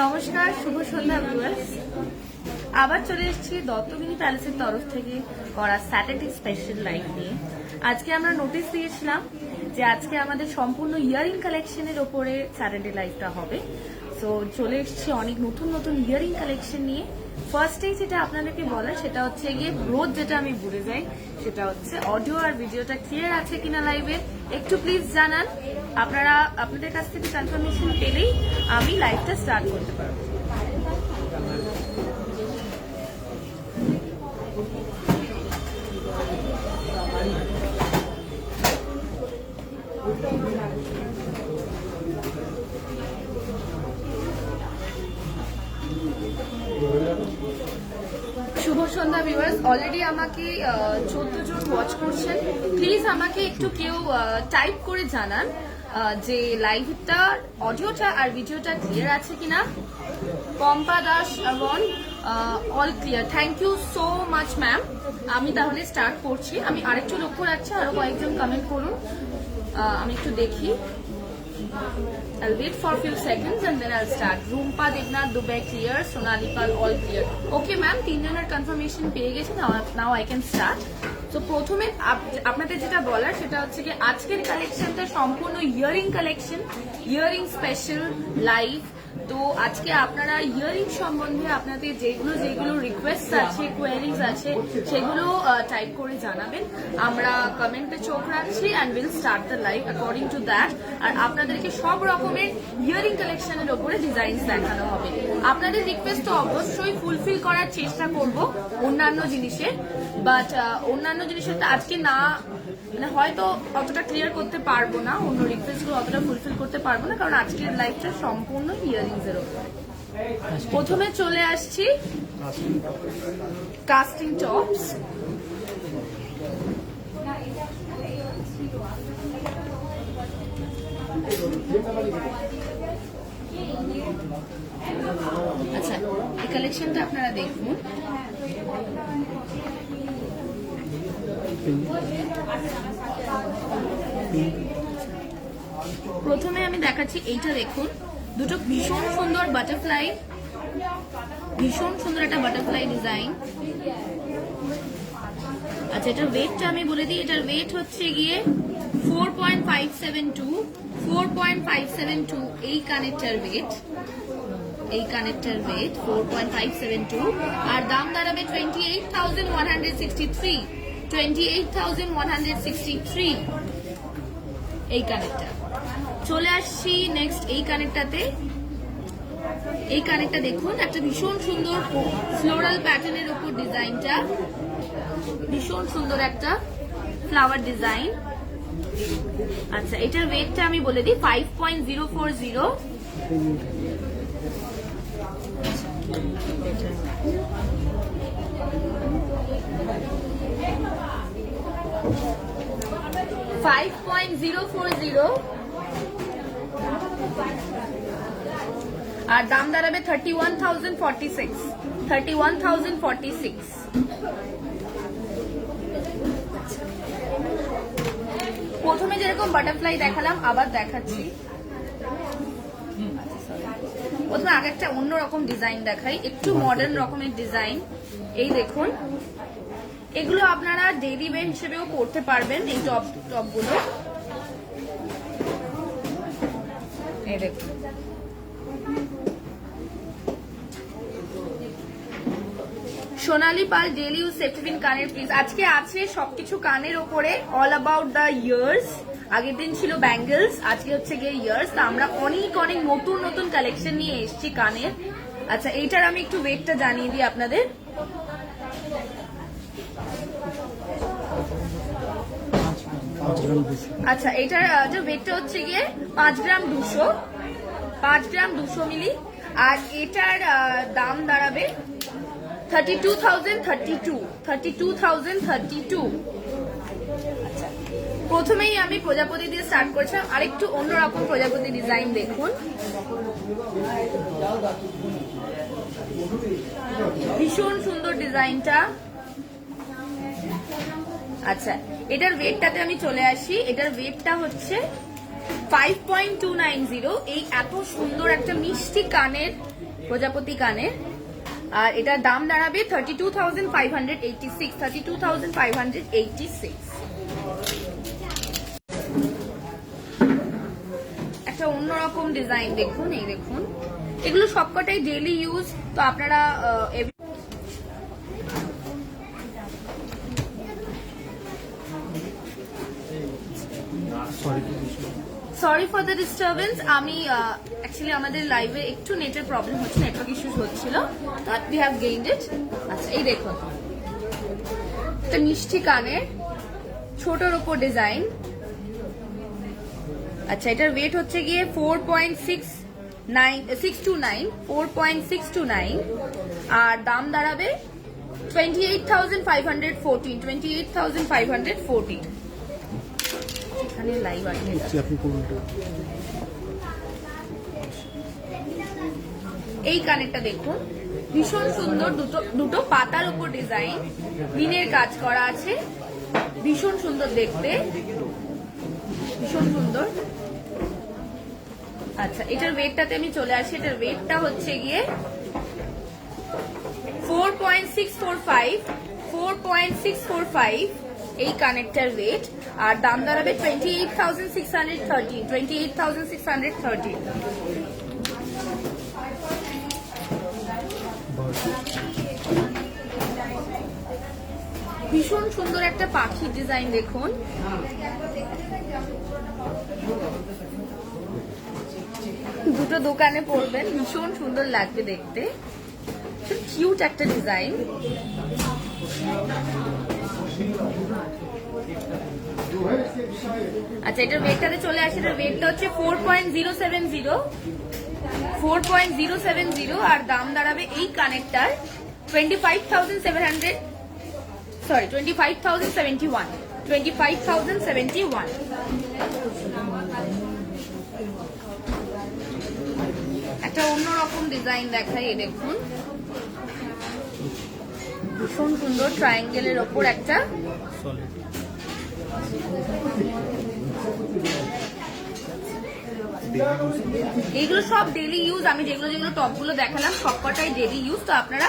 নমস্কার, শুভ সন্ধ্যা ভিউয়ার্স। আবার চলে এসেছি দত্তগিরি প্যালেসের তরফ থেকে করা স্যাটারডে স্পেশাল লাইভ নিয়ে। আজকে আমরা নোটিশ দিয়েছিলাম যে আজকে আমাদের সম্পূর্ণ ইয়ারিং কালেকশনের ওপরে স্যাটারডে লাইভটা হবে। সো চলে এসেছি অনেক নতুন নতুন ইয়ারিং কালেকশন নিয়ে। ফার্স্টেই যেটা আপনাদেরকে বলার সেটা হচ্ছে গিয়ে রোজ যেটা আমি ভুলে যাই সেটা হচ্ছে অডিও আর ভিডিওটা ক্লিয়ার আছে কিনা লাইভে একটু প্লিজ জানান। আপনারা আপনাদের কাছ থেকে কনফার্মেশন পেলেই আমি লাইভটা স্টার্ট করতে পারবো। শুভ সন্ধ্যা ভিউয়ার্স। অলরেডি আমাকে 14 জন ওয়াচ করছেন। প্লিজ আমাকে একটু কেউ টাইপ করে জানান যে লাইভটা অডিওটা আর ভিডিওটা ক্লিয়ার আছে কিনা। Pompa Das all clear, thank you so much ma'am. আমি তাহলে স্টার্ট করছি। আমি আরেকটু লক্ষ্য রাখছি, আরো কয়েকজন কমেন্ট করুন, আমি একটু দেখি। I'll wait for a few seconds and then I'll start. Rumpa Degnat Dubai clear, Sonali Pal all clear. Okay ma'am, 3 জনের কনফার্মেশন পেয়ে গেছি। Now I can start. তো প্রথমে আপনাদের যেটা বলার সেটা হচ্ছে কি আজকের কালেকশনটা সম্পূর্ণ earring collection, earring special live. তো আজকে আপনারা ইয়ারিং সম্বন্ধে আপনাদের যেগুলো রিকোয়েস্ট আছে, কোয়ারিজ আছে, সেগুলো টাইপ করে জানাবেন। আমরা কমেন্টে চোখ রাখছি and will start the live according to that. আর আপনাদেরকে সব রকমের ইয়ারিং কালেকশনের ওপরে ডিজাইনস দেখানো হবে। আপনাদের রিকোয়েস্ট তো অবশ্যই ফুলফিল করার চেষ্টা করব অন্যান্য জিনিসের, বাট অন্যান্য জিনিসেরটা আজকে না মানে হয়তো অতটা ক্লিয়ার করতে পারবো না, অন্য রিকোয়েস্টগুলো অতটা ফুলফিল করতে পারবো না, কারণ আজকের লাইভটা সম্পূর্ণ ইয়ারিংস এর উপর। প্রথমে চলে আসছি কাস্টিং টপস। আচ্ছা, এই কালেকশনটা আপনারা দেখুন। প্রথমে আমি দেখাচ্ছি এইটা দেখুন, দুটো ভীষণ সুন্দর বাটারফ্লাই, ভীষণ সুন্দর একটা বাটারফ্লাই ডিজাইন। আচ্ছা, এটার ওয়েটটা আমি বলে দিই। এটার ওয়েট হচ্ছে গিয়ে 4.572 এই কানেক্টার ওয়েট, এই কানেক্টার ওয়েট 4.572 আর দাম দাঁড়াবে 28,163 এই কানেক্টার। চলে আসছি নেক্সট এই কানেক্টাতে। এই কানেক্টটা দেখুন, একটা ভীষণ সুন্দর ফ্লোরাল প্যাটার্নের উপর ডিজাইনটা, ভীষণ সুন্দর একটা ফ্লাওয়ার ডিজাইন। আচ্ছা, এটার ওয়েটটা আমি বলে দিই 5.040। 5.040 আর দাম দাঁড়াবে 31,046। প্রথমে যেরকম বাটারফ্লাই দেখালাম আবার দেখাচ্ছি। প্রথমে আগে একটা অন্যরকম ডিজাইন দেখাই, একটু মডার্ন রকমের ডিজাইন। এই দেখুন, এগুলো আপনারা ডেইলি ওয়্যার হিসেবেও পরতে পারবেন। এই টপগুলো এই দেখুন, সোনালী পাল ডেইলি ইউজ সেফটি পিন কানের প্লিজ। আজকে আছে সবকিছু কানের ওপরে, অল অ্যাবাউট দ্য ইয়ার্স। আগের দিন ছিল ব্যাঙ্গেলস, আজকে হচ্ছে গিয়ে ইয়ার্স। তা আমরা অনেক অনেক নতুন নতুন কালেকশন নিয়ে এসেছি কানের। আচ্ছা, এইটার আমি একটু ওয়েটটা জানিয়ে দিই আপনাদের। আচ্ছা, এটার যে ওয়েটটা হচ্ছে গিয়ে 5 গ্রাম 200 মিলি। আর এটার দাম দাঁড়াবে 32,032। আচ্ছা, প্রথমেই আমি প্রজাপতি দিয়ে স্টার্ট করেছিলাম, আরেকটু অন্যরকম প্রজাপতি ডিজাইন দেখুন, ভীষণ সুন্দর ডিজাইনটা। আচ্ছা, এটার ওয়েটটাতে আমি চলে আসি। এটার ওয়েটটা হচ্ছে 5.290 এই এত সুন্দর একটা মিষ্টি কানের প্রজাপতি কানের। আর এটার দাম দাঁড়াবে 32,586 32,586। একটা অন্যরকম ডিজাইন দেখুন, এই দেখুন এগুলো সবকটাই ডেইলি ইউজ, তো আপনারা সরি ফর দ্য ডিস্টারবেন্স। আমি অ্যাকচুয়ালি আমাদের লাইভে একটু নেটের প্রবলেম হচ্ছে, নেটওয়ার্ক ইস্যুস হচ্ছিল, বাট উই হ্যাভ গেইনড ইট। আচ্ছা এই দেখুন একটা মিষ্টি কানের ছোটর উপর ডিজাইন। আচ্ছা এটার ওয়েট হচ্ছে গিয়ে 4.629 আর দাম দাঁড়াবে 28,514 28,514। এখানে লাইভ আছে, এই কানেরটা দেখুন ভীষণ সুন্দর, দুটো পাতার উপর ডিজাইন, মিনের কাজ করা আছে, ভীষণ সুন্দর দেখতে, ভীষণ সুন্দর। আচ্ছা এটার ওয়েটটাতে আমি চলে আসি, এটার ওয়েটটা হচ্ছে গিয়ে 4.645 এই কানেরটার ওয়েট, আর দাম দাঁড়াবে 28,630 28,630। ভীষণ সুন্দর একটা পাখির ডিজাইন দেখুন, দুটো দোকানে পড়বেন, ভীষণ সুন্দর লাগবে দেখতে, কিউট একটা ডিজাইন। আচ্ছা এটার ওয়েটটাতে চলে আসে, এটার ওয়েটটা হচ্ছে 4.070 আর দাম দাঁড়াবে এই কানেক্টার 25,071 একটা অন্যরকম ডিজাইন দেখায়, এই দেখুন ভীষণ সুন্দর ট্রায়াঙ্গেলের ওপর একটা এইগুলো সব ডেইলি ইউজ। আমি যেগুলো যেগুলো টপগুলো দেখালাম সবকটাই ডেইলি ইউজ, তো আপনারা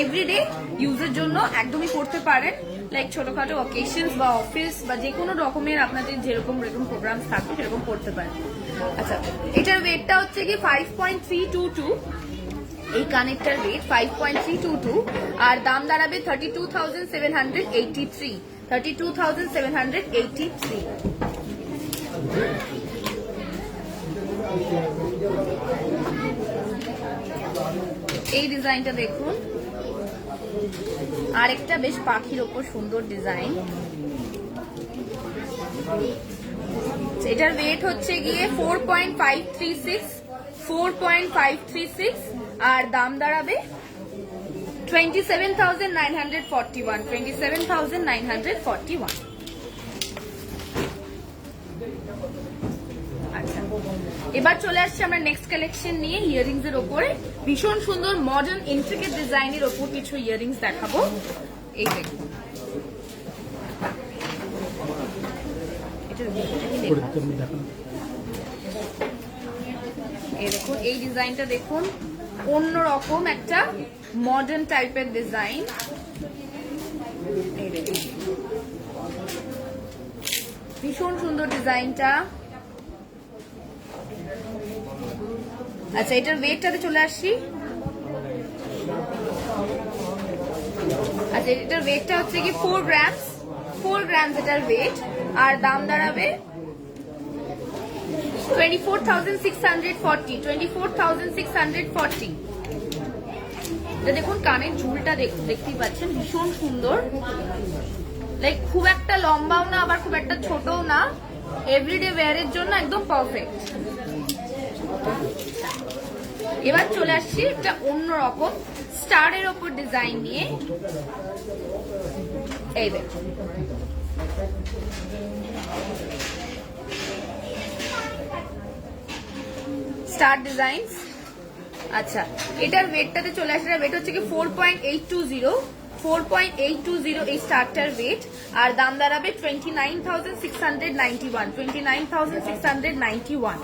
এভরিডে ইউজের জন্য একদমই পড়তে পারেন, লাইক ছোটখাটো অকেশনস বা অফিস বা যে কোনো রকমের আপনাদের যেরকম প্রোগ্রাম থাকবে সেরকম পড়তে পারেন। আচ্ছা এটার ওয়েটটা হচ্ছে কি 5.322, এই কানেক্টার ওয়েট 5.322 আর দাম দাঁড়াবে 32,783 32,783। এই ডিজাইনটা দেখুন, আরেকটা বেশ পাখির ওপর সুন্দর ডিজাইন। এটার ওয়েট হচ্ছে গিয়ে 4.536 আর দাম দাঁড়াবে 27,941 27,941। আচ্ছা এবার চলে আসছে আমরা নেক্সট কালেকশন নিয়ে, ইয়ারিংস এর ওপরে ভীষণ সুন্দর মডার্ন ইন্ট্রিকেট ডিজাইনের ওপর কিছু ইয়ারিংস দেখাবো। এই দেখুন এই দেখুন এই ডিজাইনটা দেখুন, অন্যরকম একটা মডার্ন টাইপের ডিজাইন। এই দেখুন ভীষণ সুন্দর ডিজাইনটা। আচ্ছা এটার ওয়েটটাতে চলে আসছি। আচ্ছা এটার ওয়েটটা হচ্ছে কি 4 গ্রামস এটার ওয়েট আর দাম দাঁড়াবে 24,640 24,640। দেখুন কানের ঝুলটা দেখতেই পাচ্ছেন, ভীষণ সুন্দর, লাইক খুব একটা লম্বাও না আবার খুব একটা ছোটও না, এভরিডে ওয়্যারের জন্য একদম পারফেক্ট। এবার চলে আসছি একটা অন্যরকম স্টারের ওপর ডিজাইন নিয়ে। এই দেখুন স্টার ডিজাইন। আচ্ছা এটার ওয়েটটাতে চলে আসে, ওয়েট হচ্ছে কি 4.820 এই স্টারটার ওয়েট আর দাম দাঁড়াবে 29,691, 29,691।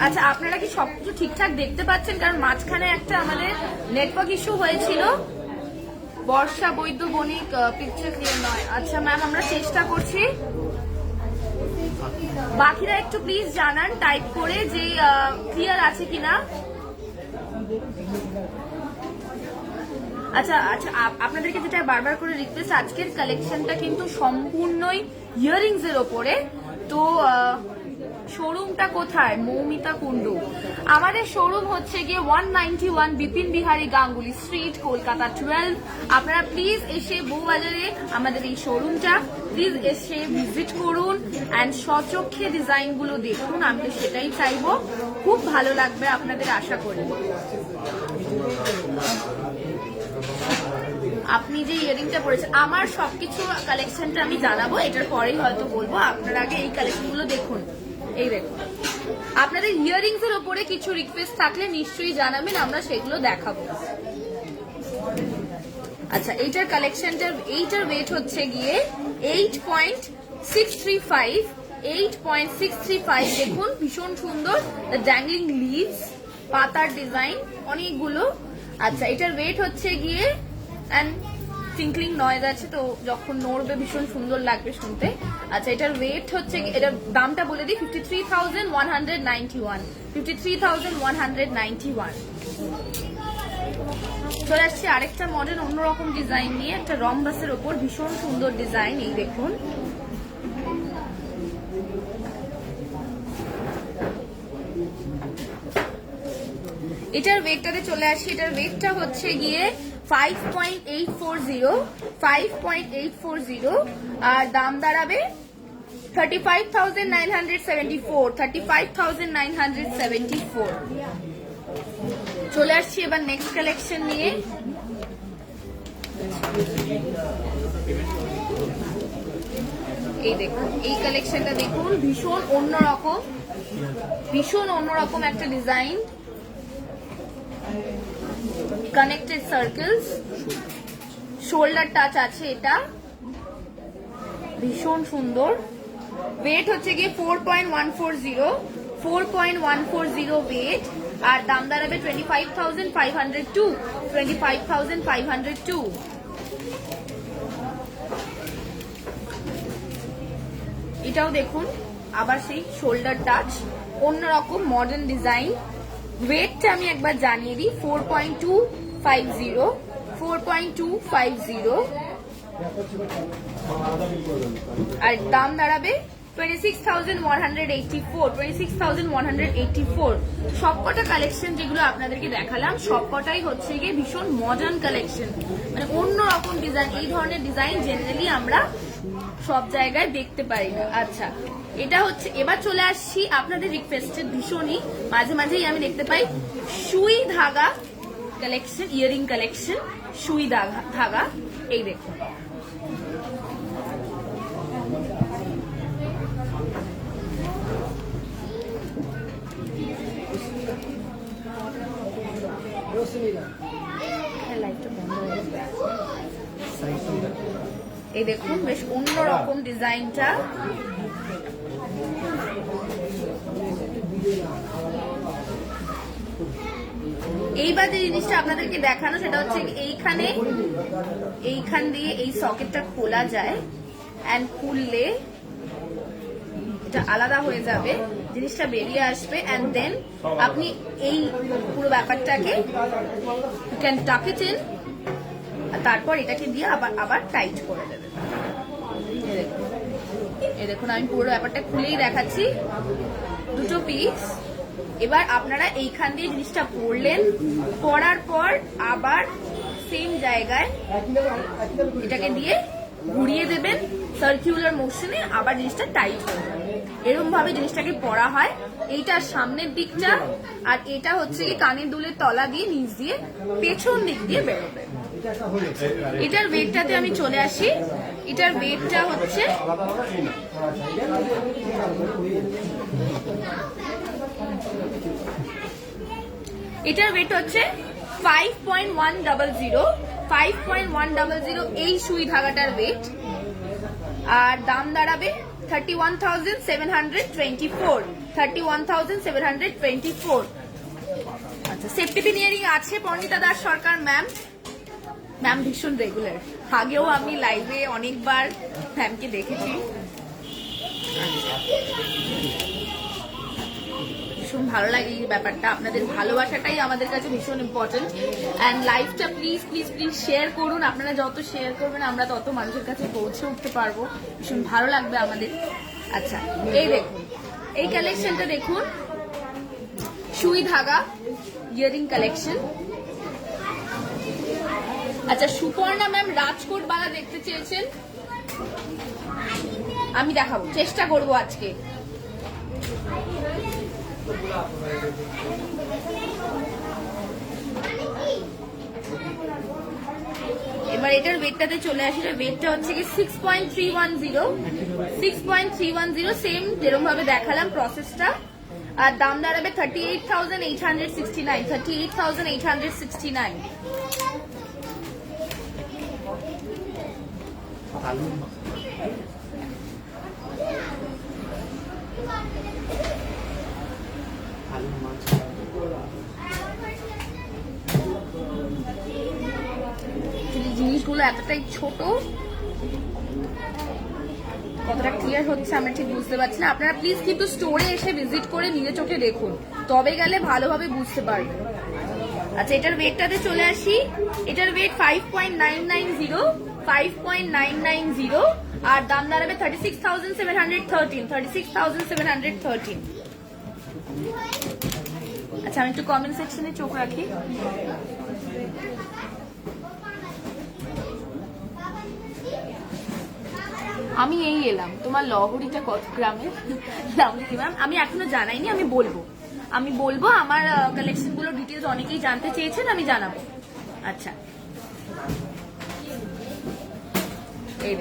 আচ্ছা, আপনারা কি সবকিছু ঠিকঠাক দেখতে পাচ্ছেন? কারণ মাঝখানে একটা আমাদের নেটওয়ার্ক ইস্যু হয়েছিল। বর্ষা বৈদ্য বণিক পিকচার ক্লিয়ার নয়। আচ্ছা ম্যাম, আমরা চেষ্টা করছি। বাকিরা একটু প্লিজ জানান টাইপ করে যে ক্লিয়ার আছে কিনা। আচ্ছা আচ্ছা, আপনাদেরকে যেটা বারবার করে রিকোয়েস্ট, আজকের কালেকশনটা কিন্তু সম্পূর্ণই ইয়াররিংস এর ওপরে। তো শোরুমটা কোথায়? মৌমিতা কুন্ডু। আমাদের শোরুম হচ্ছে গিয়ে 191 বিপিন বিহারী গাঙ্গুলি স্ট্রিট, কলকাতা 12। আপনারা প্লিজ এসে বউবাজারে আমাদের এই শোরুমটা প্লিজ এসে ভিজিট করুন অ্যান্ড স্বচক্ষে ডিজাইনগুলো দেখুন। আমি তো সেটাই চাইবো, খুব ভালো লাগবে আপনাদের, আশা করি। আপনি যে ইয়ারিংটা পরেছেন, আমার সবকিছু কালেকশনটা আমি জানাবো, এটার পরেই হয়তো বলবো। আপনারা আগে এই কালেকশনগুলো দেখুন। এই দেখুন, আপনাদের ইয়ারিংস এর উপরে কিছু রিকোয়েস্ট থাকলে নিশ্চয়ই জানাবেন, আমরা সেগুলো দেখাবো। আচ্ছা, এইটার কালেকশনটার এইটার ওয়েট হচ্ছে গিয়ে 8.635, 8.635। দেখুন ভীষণ সুন্দর ড্যাংলিং লিভস, পাতার ডিজাইন অনেকগুলো। আচ্ছা, এটার ওয়েট হচ্ছে গিয়ে অ্যান্ড টিঙ্কলিং নয়েজ আছে, তো যখন নড়বে ভীষণ সুন্দর লাগবে শুনতে। আচ্ছা, এটার ওয়েট হচ্ছে, এটার দামটা বলে দিই, 53,191, 53,191। চলে আসছে আরেকটা মডেল অন্যরকম ডিজাইন নিয়ে, একটা রম্বাসের ওপর ভীষণ সুন্দর ডিজাইন। এই দেখুন, এটার ওয়েটটাতে চলে আসি। এটার ওয়েটটা হচ্ছে গিয়ে 5.840, 5.840। আর দাম দাঁড়াবে 35,974, 35,974। চলে আসছি এবার নেক্সট কালেকশন নিয়ে। এই দেখুন, এই কালেকশনটা দেখুন, ভীষণ অন্যরকম, ভীষণ অন্যরকম একটা design. Connected circles, shoulder touch আছে, এটা ভীষণ সুন্দর। ওয়েট হচ্ছে গিয়ে 4.140, 4.140 ওয়েট। আর দাম দাঁড়াবে 25,502, 25,502। এটাও দেখুন, আবার সেই শোল্ডার টাচ, অন্যরকম মডার্ন ডিজাইন। ওয়েটটা আমি একবার জানিয়ে দিই, 4.250, 4.250। আর দাম দাঁড়াবে 26,184, 26,184। সবকটা কালেকশন যেগুলো আপনাদেরকে দেখালাম সবকটাই হচ্ছে গিয়ে ভীষণ মডার্ন কালেকশন, মানে অন্যরকম ডিজাইন। এই ধরনের ডিজাইন জেনারেলি আমরা সব জায়গায় দেখতে পারি না। আচ্ছা, এটা হচ্ছে, এবার চলে আসছি আপনাদের রিকোয়েস্টেড, ভীষণই মাঝে মাঝেই আমি দেখতে পাই সুই ধাগা কালেকশন, ইয়ারিং কালেকশন, সুই ধাগা। এই দেখুন, এই দেখুন বেশ অন্যরকম ডিজাইনটা। এইবার যে জিনিসটা আপনাদেরকে দেখানো সেটা হচ্ছে এইখান দিয়ে এই সকেটটা খোলা যায়, এন্ড খুললে এটা আলাদা হয়ে যাবে, জিনিসটা বেরিয়ে আসবে, এন্ড দেন আপনি এই পুরো ব্যাপারটাকে ইউ ক্যান টাক ইট ইন, তারপর এটাকে দিয়ে আবার টাইট করে দেবেন। এই দেখুন, আমি পুরো ব্যাপারটা খুলেই দেখাচ্ছি, দুটো পিস। এবার আপনারা এইখান দিয়ে জিনিসটা পরলেন, পরার পর আবার সেম জায়গায় এটাকে দিয়ে ঘুরিয়ে দেবেন সার্কুলার মোশনে, আবার জিনিসটা টাইট হয়ে যাবে। এরকম ভাবে জিনিসটাকে পরা হয়। এইটার সামনের দিকটা, আর এটা হচ্ছে কি কানের দুলের তলা দিয়ে নিচ দিয়ে পেছন দিক দিয়ে বেরোবে। এটার ওয়েটটাতে আমি চলে আসি। এটার ওয়েটটা হচ্ছে এটার ওয়েট হচ্ছে 5.100 5.100 এই সুই ধাগাটার ওয়েট। আর দাম দাঁড়াবে 31,724 31,724। আচ্ছা, সেফটি পিন ইয়ারিং আছে পর্ণিতা দাস সরকার ম্যাম। ম্যাম ভীষণ রেগুলার, আগেও আমি লাইভে অনেকবার ম্যামকে দেখেছি। ভীষণ ভালো লাগে এই ব্যাপারটা, আপনাদের ভালোবাসাটাই আমাদের কাছে ভীষণ ইম্পর্টেন্ট। অ্যান্ড লাইভটা প্লিজ প্লিজ প্লিজ শেয়ার করুন, আপনারা যত শেয়ার করবেন আমরা তত মানুষের কাছে পৌঁছে উঠতে পারবো, ভীষণ ভালো লাগবে আমাদের। আচ্ছা, এই দেখুন, এই কালেকশনটা দেখুন, সুই ধাগা ইয়ারিং কালেকশন। আচ্ছা, সুপর্ণা ম্যাম রাজকোট বালা দেখতে চেয়েছেন, আমি দেখাবো, চেষ্টা করবো আজকে। এবার এটার ওয়েটটাতে চলে আসি, ওয়েটটা হচ্ছে কি 6.310 সেম যেরকম ভাবে দেখালাম প্রসেসটা। আর দাম দাঁড়াবে 38,869 38,869। জিনিসগুলো এতটাই ছোট, কতটা ক্লিয়ার হচ্ছে আমরা ঠিক বুঝতে পারছি না। আপনারা প্লিজ কিন্তু স্টোরে এসে ভিজিট করে নিজে চোখে দেখুন, তবে গেলে ভালোভাবে বুঝতে পারবেন। আচ্ছা, এটার ওয়েটটাতে চলে আসি, এটার ওয়েট 5.990 আর দাম দাঁড়াবে 36,713 আচ্ছা, আমি একটু কমেন্ট সেকশনে চোখ রাখি। আমি এই এলাম, তোমার লহরিটা কত গ্রামের দাম কি ম্যাম? আমি এখনো জানাইনি, আমি বলবো আমার কালেকশন গুলো ডিটেলস অনেকেই জানতে চেয়েছেন, আমি জানাবো। আচ্ছা, এই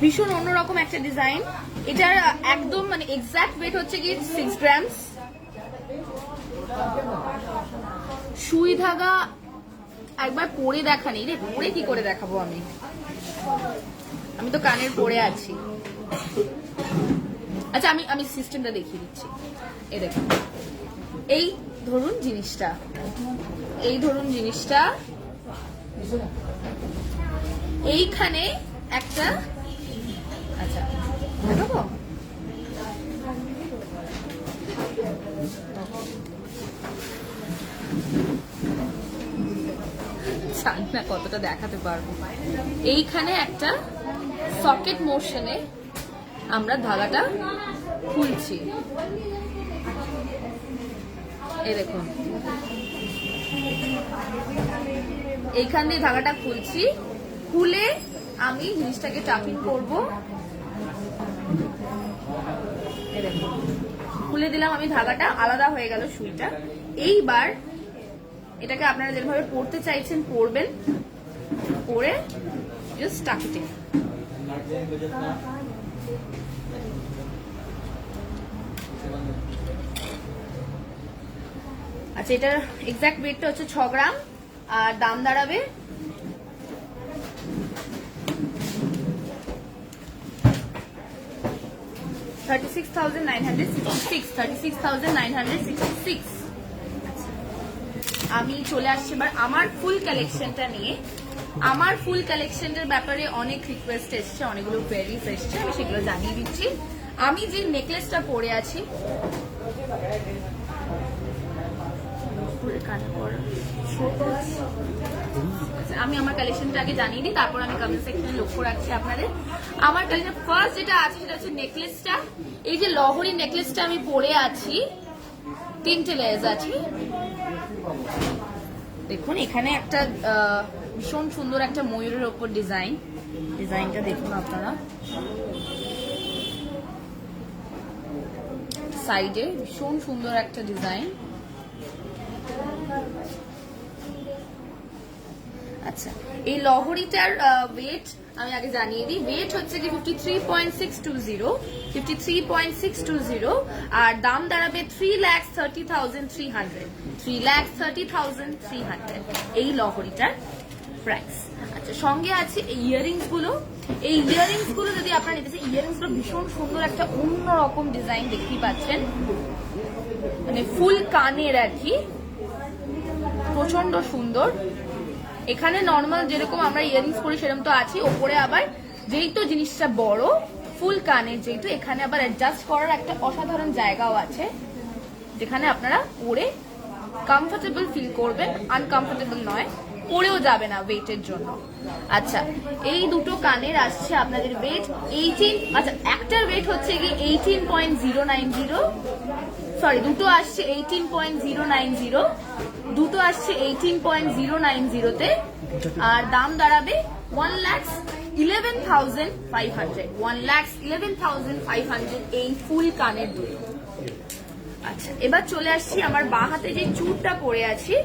ভীষণ অন্যরকম একটা ডিজাইন। এটার একদম মানে এক্সাক্ট ওয়েট হচ্ছে কি 6 গ্রামস। সুই ধাগা একবার পরে দেখানি রে, পরে কি করে দেখাবো আমি তো কানের পরে আছি। আচ্ছা, আমি সিস্টেমটা দেখিয়ে দিচ্ছি। এই দেখুন, এই ধরুন জিনিসটা, এইখানে একটা, আচ্ছা দেখাবো, জানি না কতটা দেখাতে পারবো। এইখানে একটা সকেট মোশনে আমরা ধাগাটা খুলছি, এই দেখুন, এইখান দিয়ে ধাগাটা খুলছি, খুলে আমি জিনিসটাকে টাপিং করবো। এই দেখুন, খুলে দিলাম আমি, ধাগাটা আলাদা হয়ে গেল সুইটা। এইবার এটাকে আপনারা যেভাবে পড়তে চাইছেন পড়বেন, পরে জাস্ট টাকিং। আচ্ছা, এটার এক্সাক্ট ওয়েটটা হচ্ছে 6 গ্রাম আর দাম দাঁড়াবে 36,966। আমি চলে আসছি এবার আমার ফুল কালেকশনটা নিয়ে। আমার ফুল কালেকশনের ব্যাপারে অনেক রিকোয়েস্ট এসছে, অনেকগুলো কোয়েরিজ এসছে, আমি সেগুলো জানিয়ে দিচ্ছি। আমি যে নেকলেসটা পরে আছি, আমি আমার কালেকশনটা আগে জানিয়ে দিই, তারপর আমি কমেন্ট সেকশনে লক্ষ্য রাখছি আপনাদের। আমার কালেকশন ফার্স্ট যেটা আছে সেটা হচ্ছে নেকলেসটা। এই যে লহরি নেকলেসটা আমি পরে আছি, 3টে লেয়ার্স আছে। দেখুন, এখানে একটা ভীষণ সুন্দর একটা ময়ূরের ওপর ডিজাইনটা দেখুন আপনারা, সাইডে ভীষণ সুন্দর একটা ডিজাইন। আচ্ছা, এই লহরিটার ওয়েট আমি আগে জানিয়ে দিই, ওয়েট হচ্ছে কি 53.620 আর দাম দাঁড়াবে 3,30,300 3,30,300 এই লহরিটার প্রাইস। আচ্ছা, সঙ্গে আছে ইয়াররিংস গুলো। এই ইয়াররিংস গুলো যদি আপনারা নিতে চান, ইয়াররিংস গুলো ভীষণ সুন্দর একটা অন্যরকম ডিজাইন দেখতেই পাচ্ছেন, মানে ফুল কানের আর কি, প্রচন্ড সুন্দর। এখানে নর্মাল যেরকম আমরা ইয়াররিংস পরি সেরকম তো আছে, ওপরে আবার যেহেতু জিনিসটা বড় ফুল কানের, যেহেতু এখানে আবার অ্যাডজাস্ট করার একটা অসাধারণ জায়গাও আছে, যেখানে আপনারা পরে কমফোর্টেবল ফিল করবেন, আনকমফোর্টেবল নয়, পরেও যাবে না ওয়েটের জন্য। আচ্ছা, এই দুটো কানের আসছে আপনাদের ওয়েট 18, আচ্ছা একটার ওয়েট হচ্ছে কি 18.090, সরি দুটো আসছে 18.090, দুটো আসছে 18.090 তে, আর দাম দাঁড়াবে 1,11,500 1,11,500 এই ফুল কানের দুটো। আচ্ছা, এবার চলে আসছি আমার বাঁ হাতে যে চুড়টা পরে আছি,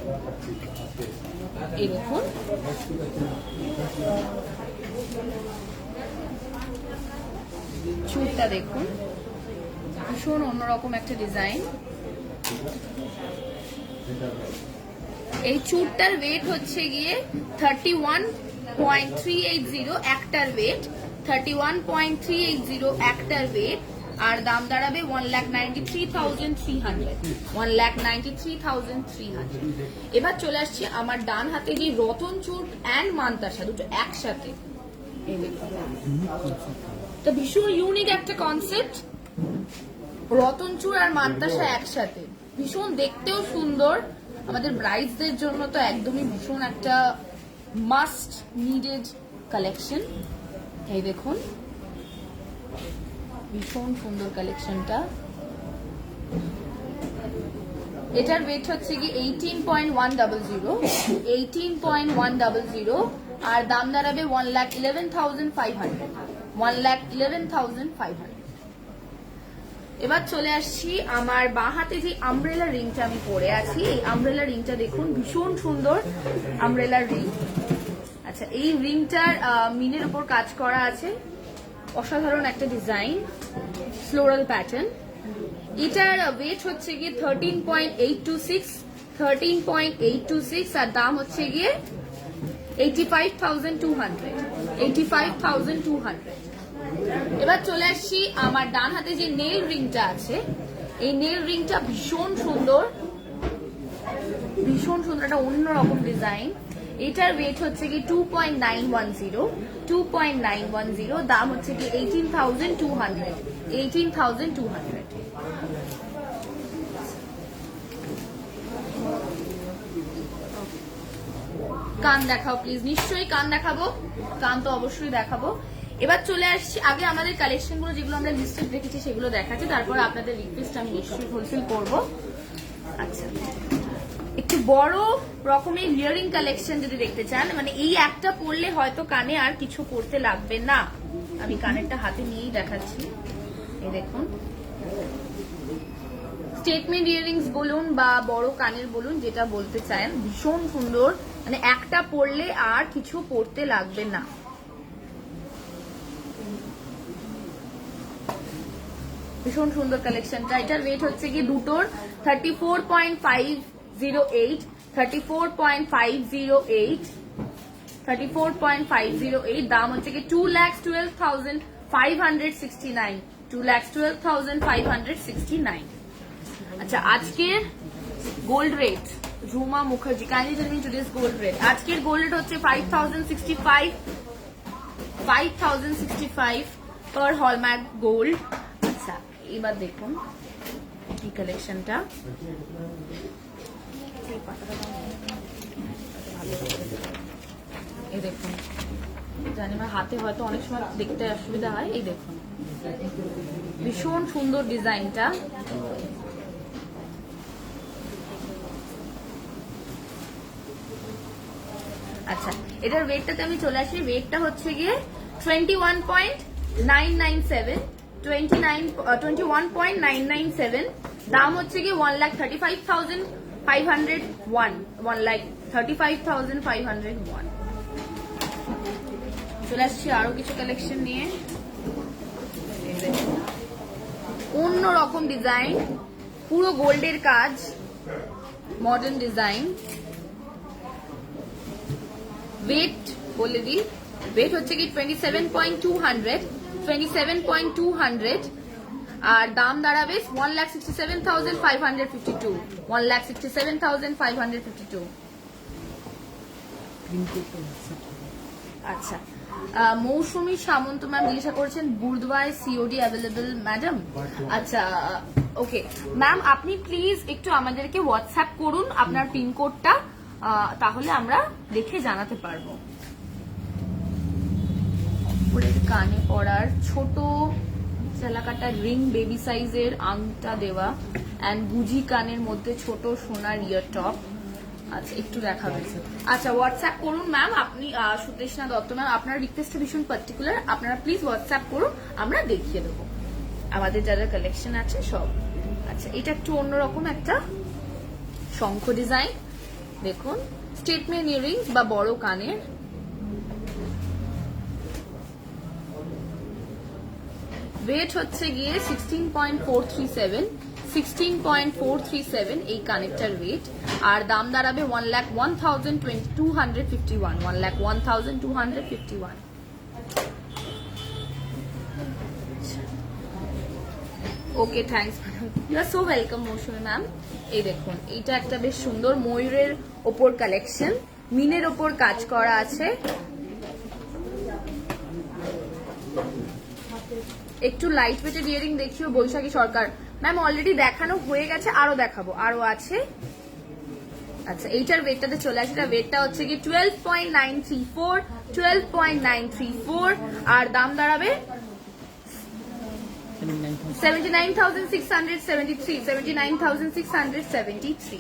এই দেখুন চুড়টা দেখুন, ভীষণ অন্যরকম একটা ডিজাইন। এই চুড়টার ওয়েট হচ্ছে গিয়ে 31.380 একটার ওয়েট, 31.380 একটার ওয়েট, আর দাম দাঁড়াবে 1,93,300 1,93,300। এবার চলে আসছি আমার ডান হাতে যে রতন চূড় অ্যান্ড মান্তাসা দুটো একসাথে, তো ভীষণ ইউনিক একটা কনসেপ্ট, রতন চূড় আর মান্তাসা একসাথে, ভীষণ দেখতেও সুন্দর, আমাদের ব্রাইডসদের জন্য তো একদমই ভীষণ একটা মাস্ট নিডেড কালেকশন। এই দেখুন ভীষণ সুন্দর কালেকশনটা। এটার ওয়েট হচ্ছে কি 18.100 আর দাম দাঁড়াবে 1,11,500 1,11,500। এবার চলে আসছি আমার বাঁ হাতে যে আমব্রেলা রিংটা আমি পরে আছি, এই আমব্রেলা রিংটা দেখুন, ভীষণ সুন্দর আমব্রেলা রিং। আচ্ছা, এই রিংটার মিনের উপর কাজ করা আছে, অসাধারণ একটা ডিজাইন, ফ্লোরাল প্যাটার্ন। এটার ওয়েট হচ্ছে গিয়ে 13.826 আর দাম হচ্ছে গিয়ে 85,200 এবার চলে আসছি আমার ডান হাতে যে নেল রিংটা আছে, এই নেল রিংটা ভীষণ সুন্দর, ভীষণ সুন্দর একটা অন্যরকম ডিজাইন। এটার ওয়েট হচ্ছে কি 2.910 দাম হচ্ছে কি 18,200 কান দেখাও প্লিজ, নিশ্চয়ই কান দেখাবো, কান তো অবশ্যই দেখাবো। এবার চলে আসছি, আগে আমাদের কালেকশন গুলো যেগুলো আমরা লিস্টেড রেখেছি সেগুলো দেখাচ্ছি, তারপর আপনাদের রিকোয়েস্ট আমি নিশ্চয়ই ফুলফিল করবো। আচ্ছা, একটু বড় রকমের ইয়ারিং কালেকশন যদি দেখতে চান, মানে এই একটা পরলে হয়তো কানে আর কিছু পরতে লাগবে না, আমি কানেরটা হাতে নিয়েই দেখাচ্ছি। এই দেখুন, স্টেটমেন্ট ইয়ারিংস বলুন বা বড় কানের বলুন, যেটা বলতে চান, ভীষণ সুন্দর, মানে একটা পরলে আর কিছু পরতে লাগবে না। ভীষণ সুন্দর কালেকশনটা। এটার ওয়েট হচ্ছে কি দুটোর 34.508 দাম হচ্ছে কি 2,12,569 2,12,569। আচ্ছা, আজকের gold rate, Jhuma Mukherjee kindly tell me today's gold rate. আজকের গোল্ড রেট হচ্ছে 5,065 পার হলমার্ক গোল্ড। আচ্ছা, এবার দেখুন এই কালেকশনটা, এই দেখুন, জানি আমার হাতে হয়তো অনেক সময় দেখতে অসুবিধা হয়, এই দেখুন ভীষণ সুন্দর ডিজাইনটা। আচ্ছা, এটার ওয়েটটাতে আমি চলে আসি, ওয়েটটা হচ্ছে গিয়ে 21.997 দাম হচ্ছে গিয়ে 1,35,501 1,35,501। চলে আসছি আরো কিছু কালেকশন নিয়ে। অন্য রকম ডিজাইন, পুরো গোল্ডের কাজ, মডার্ন ডিজাইন। ওয়েট বলে দিই, ওয়েট হচ্ছে কি 27.200 আর দাম দাঁড়াবে 1,67,552, 1,67,552। আচ্ছা, মৌসুমী সামন্ত ম্যাম জিজ্ঞাসা করেছেন বুধবায় সিওডি অ্যাভেলেবল ম্যাডাম। আচ্ছা ওকে ম্যাম, আপনি প্লিজ একটু আমাদেরকে হোয়াটসঅ্যাপ করুন আপনার পিনকোডটা, তাহলে আমরা দেখে জানাতে পারবো। কানে পড়ার ছোট চালাকাটা রিং বেবি সাইজের আংটা দেওয়া এন্ড গুজি কানের মধ্যে ছোট সোনার ইয়ার টপ। আচ্ছা একটু দেখাবেন। আচ্ছা হোয়াটসঅ্যাপ করুন ম্যাম, আপনি সুদেশনা দত্ত ম্যাম, আপনার রিকোয়েস্টটা ভীষণ পার্টিকুলার, আপনারা প্লিজ হোয়াটসঅ্যাপ করুন, আমরা দেখিয়ে দেবো আমাদের যা যা কালেকশন আছে সব। আচ্ছা এটা একটু অন্যরকম একটা শঙ্খ ডিজাইন, দেখুন স্টেটমেন্ট ইয়াররিংস বা বড় কানের। ওয়েট হচ্ছে গিয়ে 16.437 এই কানেক্টার ওয়েট, আর দাম দাঁড়াবে 1,01,251, 1,01,251। Okay thanks madam, you are so welcome Mousumi ma'am. এই দেখুন এইটা একটা বেশ সুন্দর ময়ূরের ওপর কালেকশন, মিনের ওপর কাজ করা আছে। একটু লাইট ওয়েটের ইয়ারিং দেখিও বৈশাখী সরকার ম্যাম, অলরেডি দেখানো হয়ে গেছে, আরো দেখাবো, আরো আছে। আচ্ছা এইটার ওয়েটটাতে চলে আসে, এটা ওয়েটটা হচ্ছে কি 12.934 আর দাম দাঁড়াবে 79,673।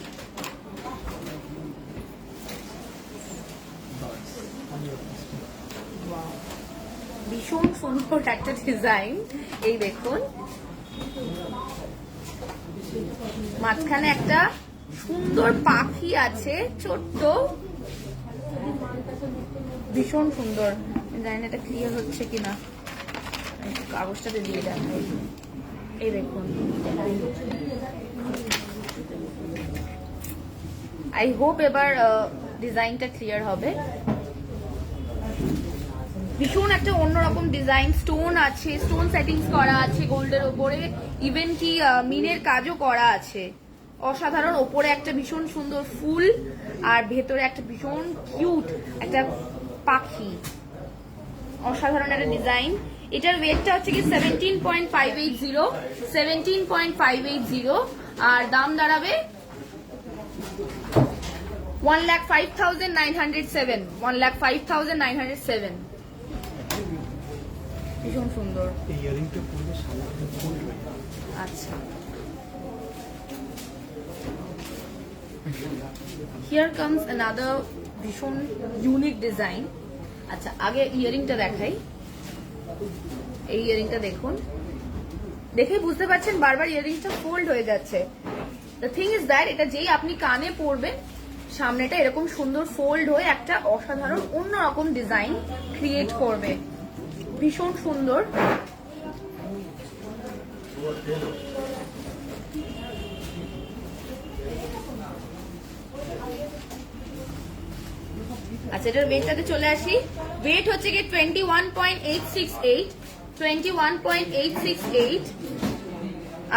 ভীষণ সুন্দর একটা ডিজাইন, এই দেখুন মাঝখানে একটা সুন্দর পাখি আছে ছোট্ট, ভীষণ সুন্দর। জানি না এটা ক্লিয়ার হচ্ছে কিনা, কাগজটাতে দিয়ে দেন। এই দেখুন, আই হোপ এবার ডিজাইনটা ক্লিয়ার হবে। ভীষণ একটা অন্যরকম ডিজাইন, স্টোন আছে, স্টোন সেটিংস করা আছে গোল্ডের ওপরে, ইভেন কি মিনের কাজও করা আছে, অসাধারণ। ওপরে একটা ভীষণ সুন্দর ফুল আর ভেতরে একটা ভীষণ কিউট একটা পাখি, অসাধারণ একটা ডিজাইন। এটার ওয়েটটা হচ্ছে কি 17.580 আর দাম দাঁড়াবে 1,05,907, 1,05,907। ভীষণ সুন্দর। আচ্ছা হিয়ার কামস অ্যানাদার ভীষণ ইউনিক ডিজাইন। আচ্ছা আগে ইয়ারিংটা দেখাই, এই ইয়ারিংটা দেখুন, দেখে বুঝতে পারছেন বারবার ইয়ারিংটা ফোল্ড হয়ে যাচ্ছে। দ্য থিং ইজ দ্যাট এটা যেই আপনি কানে পরবেন সামনেটা এরকম সুন্দর ফোল্ড হয়ে একটা অসাধারণ অন্যরকম ডিজাইন ক্রিয়েট করবে, ভীষণ সুন্দর। আচ্ছা এটার ওয়েটটাতে চলে আসি, ওয়েট হচ্ছে কি 21.868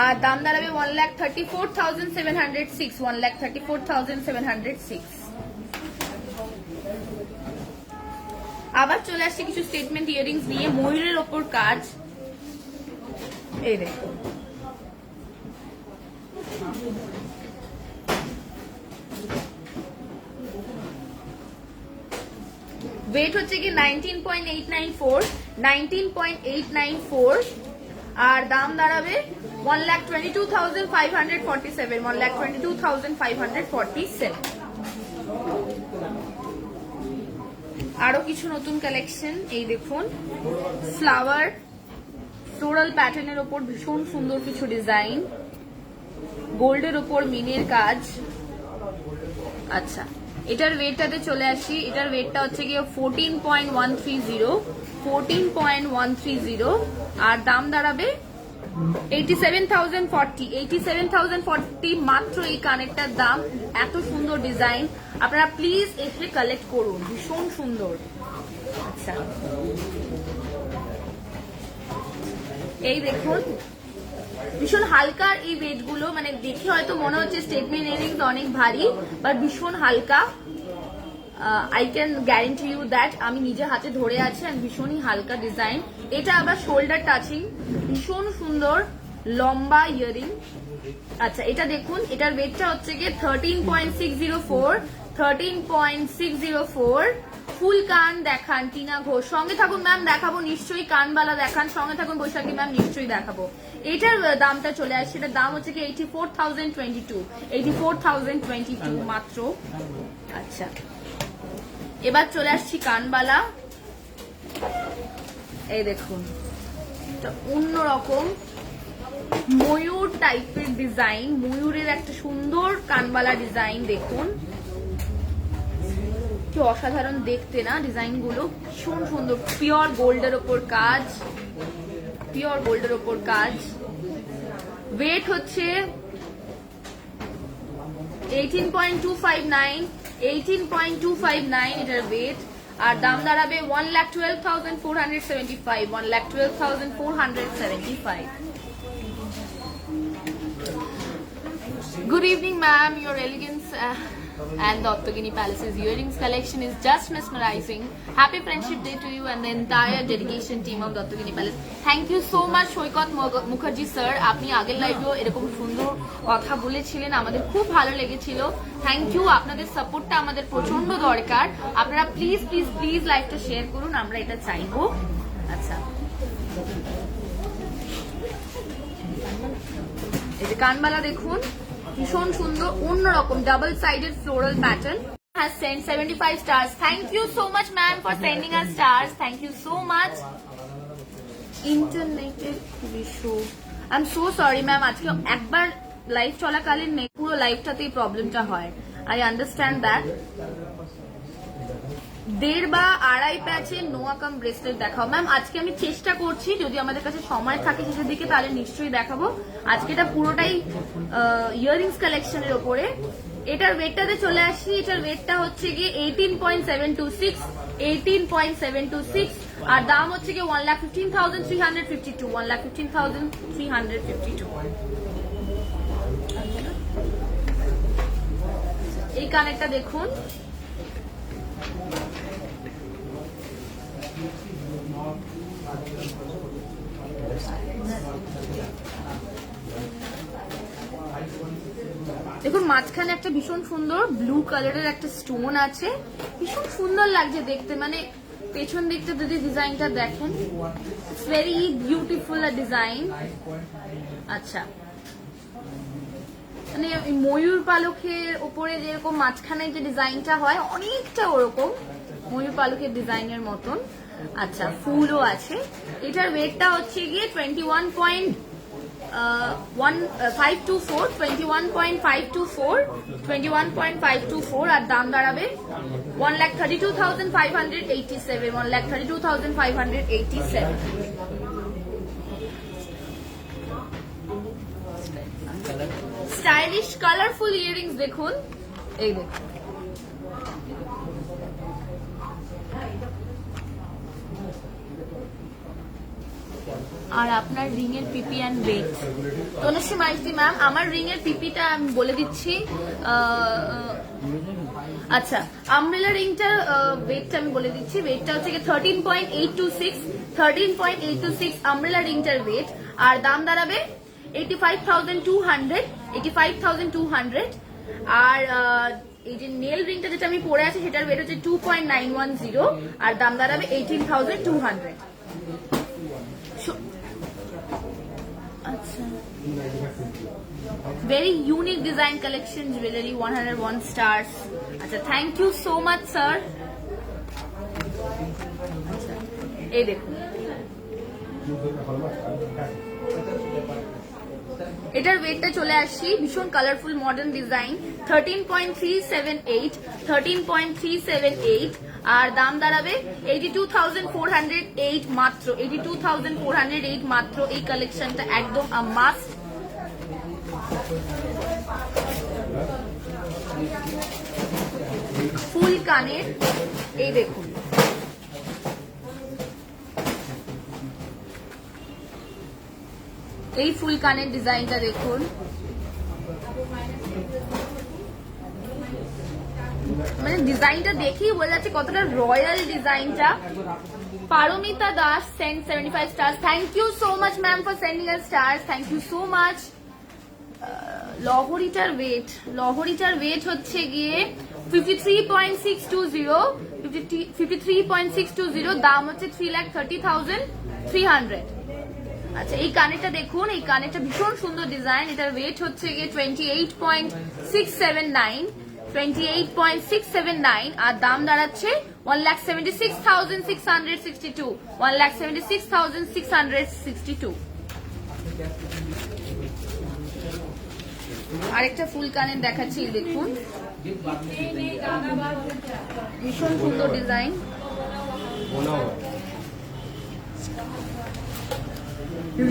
আর দাম দাঁড়াবে 1,34,706, 1,34,706। আবার চলে আসছে কিছু স্টেটমেন্ট ইয়ারিংস নিয়ে, ময়ূরের ওপর কাজ। এই দেখুন ওয়েট হচ্ছে কি 19.894 আর দাম দাঁড়াবে 1,22,547, 1,22,547। আরো কিছু নতুন কালেকশন, এই দেখুন ফ্লাওয়ার ফ্লোরাল প্যাটার্নের ওপর ভীষণ সুন্দর কিছু ডিজাইন, গোল্ডের ওপর মিনের কাজ। আচ্ছা এটার ওয়েটটাতে চলে আসি, এটার ওয়েটটা হচ্ছে গিয়ে 14.130 আর দাম দাঁড়াবে 87,040 মাত্র এই কানেরটার দাম। এত সুন্দর ডিজাইন, আপনারা প্লিজ এসে কালেক্ট করুন, ভীষণ সুন্দর। আচ্ছা এই দেখুন ভীষণ হালকা এই ওয়েট গুলো, মানে দেখে হয়তো মনে হচ্ছে স্টেটমেন্ট ইয়ারিংস অনেক ভারী, বাট ভীষণ হালকা। I can guarantee you that, আমি নিজে হাতে ধরে আছি, আর ভীষণই হালকা ডিজাইন। এটা আবার শোল্ডার টাচিং, ভীষণ সুন্দর লম্বা ইয়ারিং। আচ্ছা এটা দেখুন, এটার ওয়েটটা হচ্ছে গিয়ে 13.604 ফুল কান দেখান টিনা ঘোষ। সঙ্গে থাকুন ম্যাম, দেখাবো নিশ্চয়ই, কানবালা দেখান, সঙ্গে থাকুন বৈশাখী ম্যাম, নিশ্চয়ই দেখাবো। এটার দামটা চলে আসছে, এটার দাম হচ্ছে কি 84,022 মাত্র। আচ্ছা এবার চলে আসছি কানবালা। এই দেখুন অন্যরকম ময়ূর টাইপের ডিজাইন, ময়ূরের একটা সুন্দর কানবালা ডিজাইন। দেখুন কি অসাধারণ দেখতে না ডিজাইন গুলো, ভীষণ সুন্দর। পিওর গোল্ডের ওপর কাজ, পিওর গোল্ডের ওপর কাজ। ওয়েট হচ্ছে 18.259 এটার ওয়েট, আর দাম দাঁড়াবে 1,12,475। Good evening, ma'am. Your elegance and Dattagini Palace's earrings collection is just mesmerizing. Happy Friendship Day to you and the entire dedication team of Dattagini Palace. Thank you so much, Saikat Mukherjee sir. আপনি আগের লাইভেও এরকম সুন্দর কথা বলেছিলেন, আমাদের খুব ভালো লেগেছিল। থ্যাংক ইউ, আপনাদের সাপোর্টটা আমাদের প্রচন্ড দরকার। আপনারা প্লিজ প্লিজ প্লিজ লাইভটা শেয়ার করুন, আমরা এটা চাইবো। আচ্ছা এই যে কানবালা দেখুন, ভীষণ সুন্দর, অন্যরকম double sided floral pattern. has sent 75 stars. Thank you so much ma'am for sending us stars. Thank you so much. Internet issue. I'm so sorry ma'am, আজকে একবার লাইভ চলাকালীন নেই, পুরো লাইভটাতেই প্রবলেমটা হয়। I understand that. 1.5 বা 2.5 প্যাচে নোয়া কাম ব্রেসলেট দেখাও ম্যাম। আজকে আমি চেষ্টা করছি, যদি আমাদের কাছে সময় থাকে শেষের দিকে তাহলে নিশ্চয়ই দেখাবো। আজকে এটা পুরোটাই ইয়ারিংস কালেকশনের ওপরে। এটার ওয়েটটাতে চলে আসি, এটার ওয়েটটা হচ্ছে গিয়ে 18.726 আর দাম হচ্ছে গিয়ে 1,15,352। এই কানেরটা দেখুন, দেখুন মাঝখানে একটা ভীষণ সুন্দর ব্লু কালারের একটা স্টোন আছে, ভীষণ সুন্দর লাগছে দেখতে। মানে পেছন দিকটা যদি ডিজাইনটা দেখেন, ইটস ভেরি বিউটিফুল ডিজাইন। আচ্ছা মানে ময়ূর পালকের ওপরে যেরকম মাঝখানে যে ডিজাইনটা হয়, অনেকটা ওরকম ময়ূর পালকের ডিজাইনের মতন। আচ্ছা ফুলও আছে। এটার ওয়েটটা হচ্ছে গিয়ে 21.524 আর দাম দাঁড়াবে 1,32,587। স্টাইলিশ কালারফুল ইয়ারিংস দেখুন, এই দেখুন আর আপনার রিং এর PP and weight. Tanushree Maiti ma'am, আমার রিং এর পিপিটা আমি বলে দিচ্ছি। আচ্ছা আমব্রেলা রিংটার ওয়েটটা আমি বলে দিচ্ছি, ওয়েটটা হচ্ছে 13.826 আমব্রেলা রিংটার ওয়েট, আর দাম দাঁড়াবে 85,200। আর এই যে নেল রিংটা যেটা আমি পরে আছি সেটার ওয়েট হচ্ছে 2.910 আর দাম দাঁড়াবে 18,200। আচ্ছা very unique design collection jewelry, 101 stars. আচ্ছা thank you so much sir. এই দেখুন এটার ওয়েটটা চলে আসছি, ভীষণ কালারফুল মডার্ন ডিজাইন, 13.378, 13.378, আর দাম দাঁড়াবে 82,408 মাত্র, 82,408 মাত্র। এই কালেকশনটা একদম আ মাস্ট। ফুল কানের, এই দেখুন, এই ফুল কানের ডিজাইনটা দেখুন, মানে ডিজাইনটা দেখেই বোঝা যাচ্ছে কতটা রয়্যাল ডিজাইনটা। Paramita Das send 75 stars, thank you so much ma'am for sending us stars, thank you so much. লহরিটার ওয়েট হচ্ছে গিয়ে 53.620, 53.620, দাম হচ্ছে 3,30,300। আচ্ছা, এই কানেরটা দেখুন, এই কানেরটা ভীষণ সুন্দর ডিজাইন, এটার ওয়েট হচ্ছে গিয়ে 28.679, 28.679, আর দাম দাঁড়াচ্ছে 1,76,662, 1,76,662। আরেকটা ফুল কানের দেখাচ্ছি, দেখুন, ভীষণ সুন্দর design.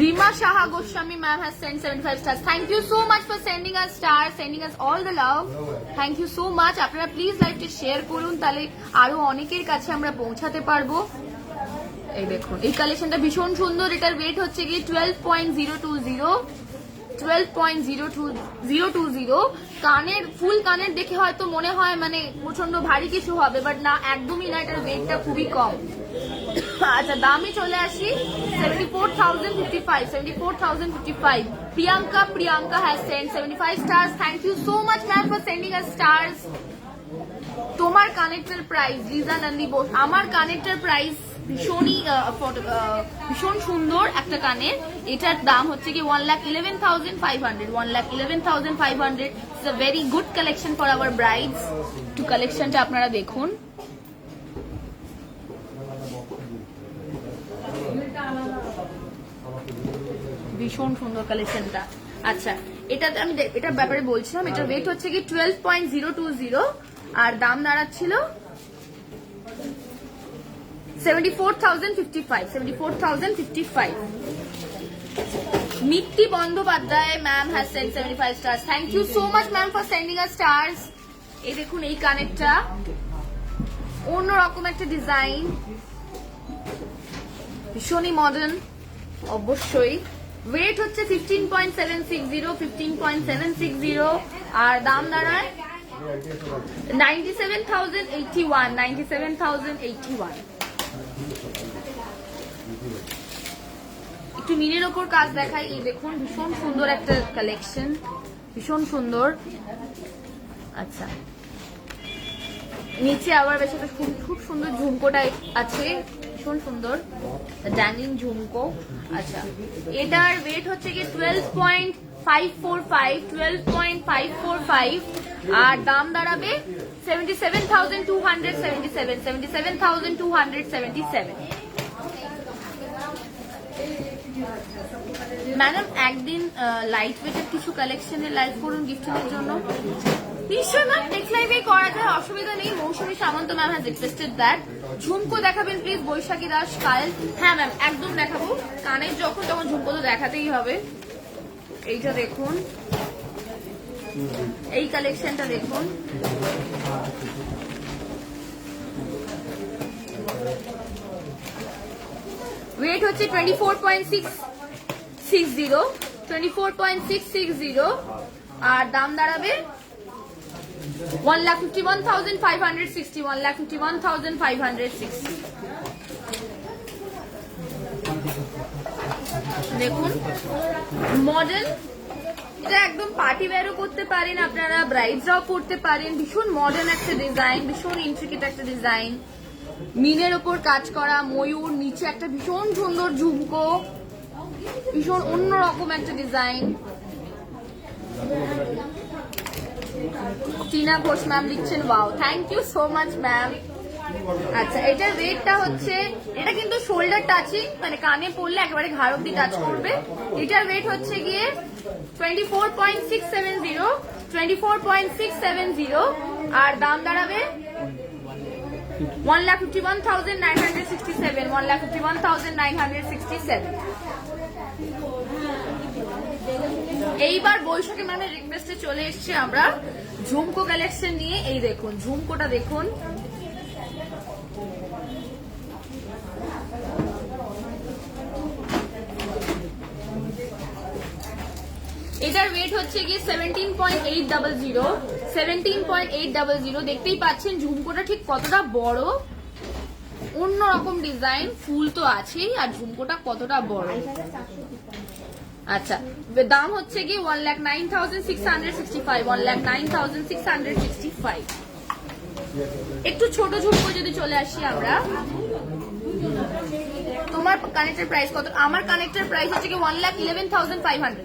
Rima Shaha Goswami ma'am has sent 75 stars. Thank you so much for sending us stars, sending us all the love. Thank you so much. আপনারা প্লিজ লাইভটি শেয়ার করুন, তাহলে আরো অনেকের কাছে আমরা পৌঁছাতে পারবো। এই দেখুন, এই কালেকশনটা ভীষণ সুন্দর, এটার ওয়েট হচ্ছে কি 12.020, 12.020। কানের, ফুল কানের দেখে হয়তো মনে হয় মানে প্রচন্ড ভারী কিছু হবে, বাট না, একদমই না, এটার ওয়েটটা খুবই কম। আচ্ছা, দামে চলে আসি 74,055, 74,055। Priyanka has sent 75 stars. Thank you so much ma'am for sending us stars. তোমার কানেক্টের প্রাইস, লিজা নন্দী বোস, আমার কানেক্টের প্রাইস ভীষণ সুন্দর একটা কানের, এটার দাম হচ্ছে কি 1,11,500, 1,11,500। It's a very good collection for our brides. to কালেকশনটা আপনারা দেখুন, ভীষণ সুন্দর কালেকশনটা। আচ্ছা, এটাতে আমি এটার ব্যাপারে বলছিলাম, এটার ওয়েট হচ্ছে কি 12.020, আর দাম দাঁড়াচ্ছিল 74,055, 74,055। Mitti Bandyopadhyay ma'am has send 75 stars, thank you so much ma'am for sending us stars. এই দেখুন, এই কানেরটা অন্যরকম একটা ডিজাইন, ভীষণই মডার্ন, অবশ্যই। ওয়েট হচ্ছে 15.760, 15.760, আর দাম দাঁড়ায় 97,081, 97,081। একটু মিনের ওপর কাজ দেখাই, এই দেখুন, ভীষণ সুন্দর একটা কালেকশন, ভীষণ সুন্দর। আচ্ছা, নিচে আবার বেশ একটা খুব সুন্দর ঝুমকোটা আছে, ভীষণ সুন্দর ড্যানিং ঝুমকো। আচ্ছা, এটার ওয়েট হচ্ছে কি 12.545, 12.545, আর দাম দাঁড়াবে 77,277, 77,277। ম্যাডাম, একদিন লাইট ওয়েটের কিছু কালেকশনে লাইভ করুন গিফটিংয়ের জন্য। নিশ্চয়ই ম্যাম, নেক্সট লাইভে করা যায়, অসুবিধা নেই। মৌসুমী সামন্ত ম্যাম হ্যাজ রিকোয়েস্টেড দ্যাট। ঝুমকো দেখাবেন প্লিজ, বৈশাখী দাস কায়েল। হ্যাঁ ম্যাম, একদম দেখাবো, কানের যখন তখন ঝুমকো তো দেখাতেই হবে। এইটা দেখুন, এই কালেকশনটা দেখুন, ওয়েট হচ্ছে 24.660, 24.660, আর দাম দাঁড়াবে 1,51,560, 1,51,560। দেখুন, মডেল, এটা একদম পার্টি ওয়্যারও করতে পারেন আপনারা, ব্রাইডরাও করতে পারেন। ভীষণ মডার্ন একটা ডিজাইন, ভীষণ ইন্ট্রিকেট একটা ডিজাইন, মিনের ওপর কাজ করা, ময়ূর, নিচে একটা ভীষণ সুন্দর ঝুমকো, ভীষণ অন্যরকম একটা ডিজাইন। টিনা ঘোষ ম্যাম লিখছেন wow, thank you so much ma'am, আচ্ছা, এটার রেটটা হচ্ছে, এটা কিন্তু শোল্ডার টাচিং, মানে কানে পড়লে একেবারে ঘাড় অব্দি টাচ করবে। এটার রেট হচ্ছে গিয়ে 24.670, 24.670, আর দাম দাঁড়াবে 1,51,967, 1,51,967। এইবার বৈশাখী ম্যামের রিকোয়েস্টে চলে এসেছি আমরা ঝুমকো কালেকশন নিয়ে। এই দেখুন ঝুমকোটা দেখুন, এটার ওয়েট হচ্ছে গিয়ে 17.800, 17.800। দেখতেই পাচ্ছেন ঝুমকোটা ঠিক কতটা বড়, অন্যরকম ডিজাইন, ফুল তো আছেই, আর ঝুমকোটা কতটা বড়। আচ্ছা, দাম হচ্ছে কি 1,09,665, 1,09,665। একটু ছোট ঝুমকো যদি চলে আসি আমরা, তোমার কানেক্টের প্রাইস কত? আমার কানেক্টের প্রাইস হচ্ছে কি 1,11,500।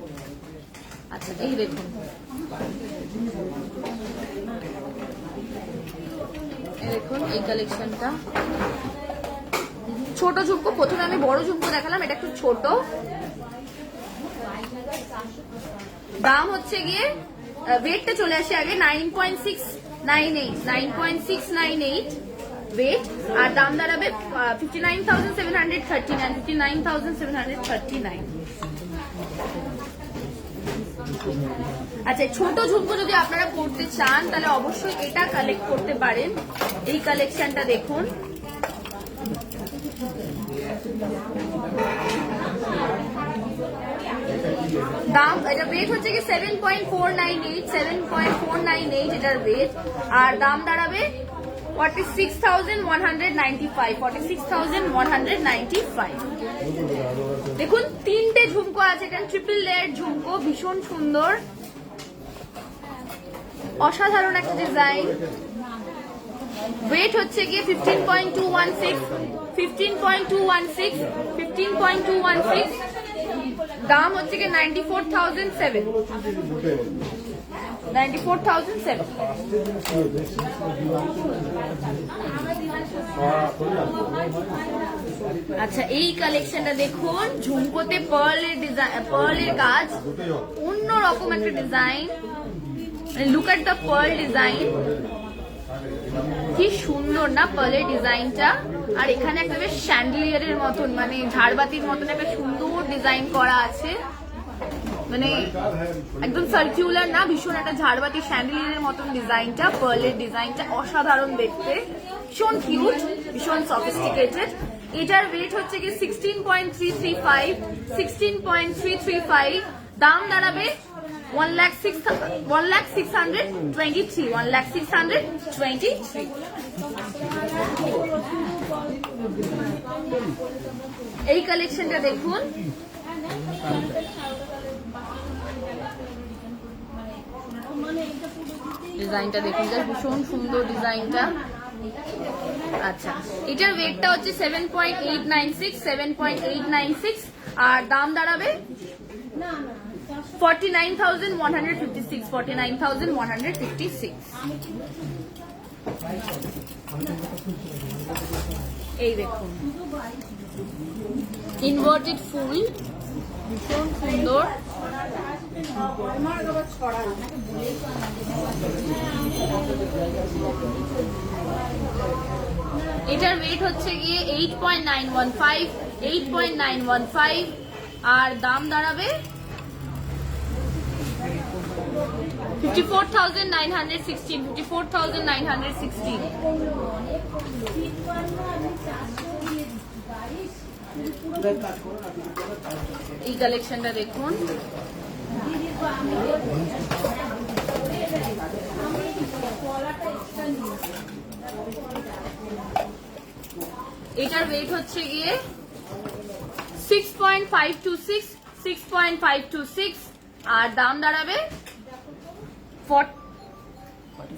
আচ্ছা, এই দেখুন এই কালেকশনটা ছোট ঝুমকো। প্রথমে আমি বড় ঝুমকো দেখালাম, এটা একটু ছোট। দাম হচ্ছে গিয়ে, ওয়েটটা চলে আসে আগে 9.698, 9.698 ওয়েট, আর দাম দাঁড়াবে 59,739, 59,739। আচ্ছা, ছোট ঝুমকো যদি আপনারা পড়তে চান তাহলে অবশ্যই এটা কালেক্ট করতে পারেন। এই কালেকশনটা দেখুন, দাম, এটা ওয়েট হচ্ছে কি 7.498, 7.498 এটার ওয়েট, আর দাম দাঁড়াবে 46,195, 46,195। দেখুন তিনটে ঝুমকো আছে, এটা ট্রিপল লেয়ার ঝুমকো, ভীষণ সুন্দর, অসাধারণ একটা ডিজাইন। ওয়েট হচ্ছে গিয়ে 15.216, 15.216, 15.216। দাম হচ্ছে গিয়ে 94,007, 94,007। আচ্ছা, এই কালেকশনটা দেখুন, ঝুমকোতে পার্লের ডিজাইন, পার্লের কাজ, অন্যরকম একটা design. Look at the pearl design, কি সুন্দর না পার্লের ডিজাইনটা। আর এখানে একটা বেশ শ্যান্ডেলিয়ারের মতন, মানে ঝাড়বাতির মতন একটা সুন্দর ডিজাইন করা আছে, মানে একদম সার্কুলার না, ভীষণ একটা ঝাড়বাতি শ্যান্ডেলিয়ারের মতন ডিজাইনটা, পার্লের ডিজাইনটা অসাধারণ দেখতে, ভীষণ কিউট, ভীষণ সফিস্টিকেটেড। এটার ওয়েট হচ্ছে কি 16.335, 16.335। দাম দাঁড়াবে 1,06,623, 1,06,623। এই কালেকশনটা দেখুন, ডিজাইনটা দেখুন, ভীষণ সুন্দর ডিজাইনটা। আচ্ছা, এটার ওয়েটটা হচ্ছে 7.896, 7.896, আর দাম দাঁড়াবে 49,156, 49,156। এই দেখুন ইনভার্টেড ফুল, ভীষণ সুন্দর। এটার ওয়েট হচ্ছে গিয়ে 8.915, 8.915, আর দাম দাঁড়াবে 54,916, 54,916। এই কালেকশনটা দেখুন, এটার ওয়েট হচ্ছে গিয়ে 6.526, 6.526, আর দাম দাঁড়াবে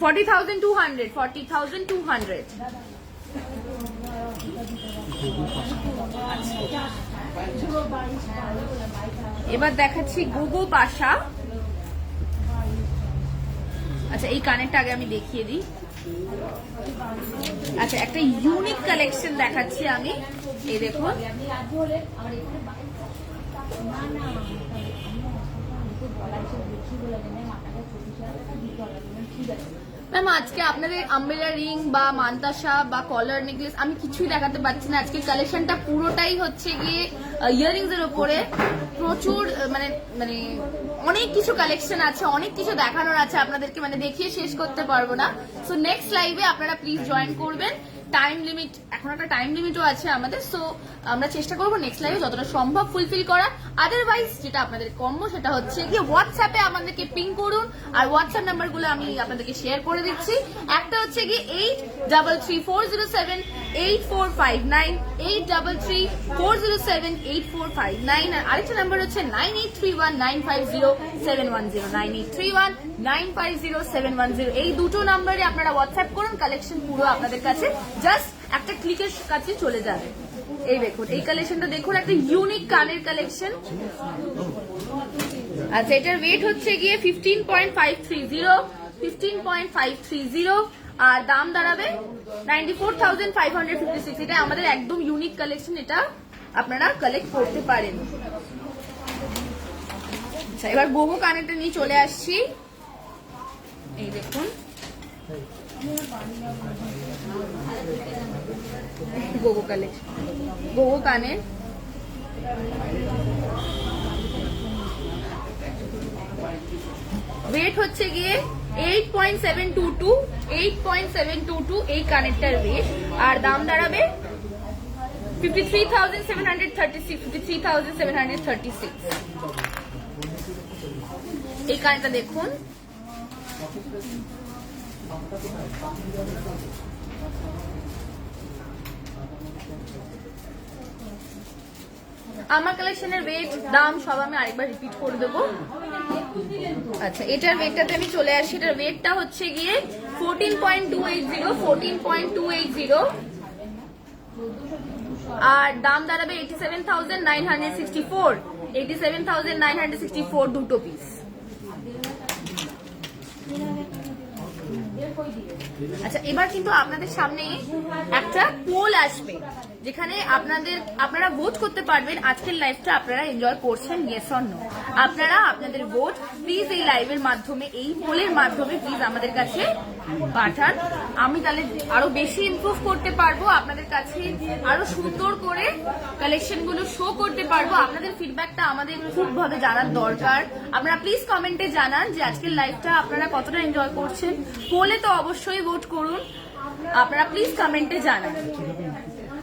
40,200, 40,200। এবার দেখাচ্ছি গুগু পাশা। আচ্ছা এই কানেরটা আগে আমি দেখিয়ে দিই। আচ্ছা একটা ইউনিক কালেকশন দেখাচ্ছি আমি, এই দেখুন। ম্যাম আজকে আপনাদের আমব্রেলা রিং বা মান্তাসা বা কলার নেকলেস আমি কিছুই দেখাতে পারছি না। আজকে কালেকশনটা পুরোটাই হচ্ছে গিয়ে ইয়াররিংস এর উপরে। প্রচুর মানে মানে অনেক কিছু কালেকশন আছে, অনেক কিছু দেখানোর আছে আপনাদেরকে, মানে দেখিয়ে শেষ করতে পারবো না। সো নেক্সট লাইভে আপনারা প্লিজ জয়েন করবেন। টাইম লিমিট, এখন একটা টাইম লিমিটও আছে আমাদের, সো আমরা চেষ্টা করবো নেক্সট লাইভে যতটা সম্ভব ফুলফিল করা। আদারওয়াইজ যেটা আপনাদের কম্বো সেটা হচ্ছে গিয়ে হোয়াটসঅ্যাপে আমাদেরকে পিং করুন, আর হোয়াটসঅ্যাপ নাম্বারগুলো আমি আপনাদেরকে শেয়ার করে দিচ্ছি। একটা হচ্ছে গিয়ে 8334078459, 8334078459, আর আরেকটা নাম্বার হচ্ছে 9831950710, 9831950710। এই দুটো নাম্বারে আপনারা হোয়াটসঅ্যাপ করুন, কালেকশন পুরো আপনাদের কাছে জাস্ট একটা ক্লিকের কাছে চলে যাবে। এই দেখুন এই কালেকশনটা দেখুন, একটা ইউনিক কানের কালেকশন। আচ্ছা এটার ওয়েট হচ্ছে গিয়ে 15.530, আর দাম দাঁড়াবে 94,556। এটা আমাদের একদম ইউনিক কালেকশন, এটা আপনারা কালেক্ট করতে পারেন। আচ্ছা এবার গোগো কানেরটা নিয়ে চলে আসছি, এই দেখুন গোগো কালেকশন, গোগো কানের। ওয়েট হচ্ছে গিয়ে 8.722 এই কানেরটার ওয়েট, আর দাম দাঁড়াবে 53,736। এই কানেরটা দেখুন, আমার কালেকশনের ওয়েট দাম সব আমি আরেকবার রিপিট করে দেবো। আচ্ছা এটার ওয়েটটাতে আমি চলে আসি। এটার ওয়েটটা হচ্ছে গিয়ে 14.280, আর দাম দাঁড়াবে 87,964 দুটো পিস। আচ্ছা এবার কিন্তু আপনাদের সামনে একটা পোল আসবে, যেখানে আপনারা ভোট করতে পারবেন আজকের লাইভটা আপনারা এনজয় করছেন ইয়েস অর নো। আপনারা আপনাদের ভোট প্লিজ এই লাইভের মাধ্যমে, এই পোলের মাধ্যমে প্লিজ আমাদের কাছে পাঠান। আমি তাহলে আরো বেশি ইমপ্রুভ করতে পারবো, আপনাদের কাছে আরো সুন্দর করে কালেকশন গুলো শো করতে পারবো। আপনাদের ফিডব্যাকটা আমাদের খুব ভাবে জানার দরকার। আপনারা প্লিজ কমেন্টে জানান যে আজকের লাইভটা আপনারা কতটা এনজয় করছেন। পোলে তো অবশ্যই ভোট করুন, আপনারা প্লিজ কমেন্টে জানান।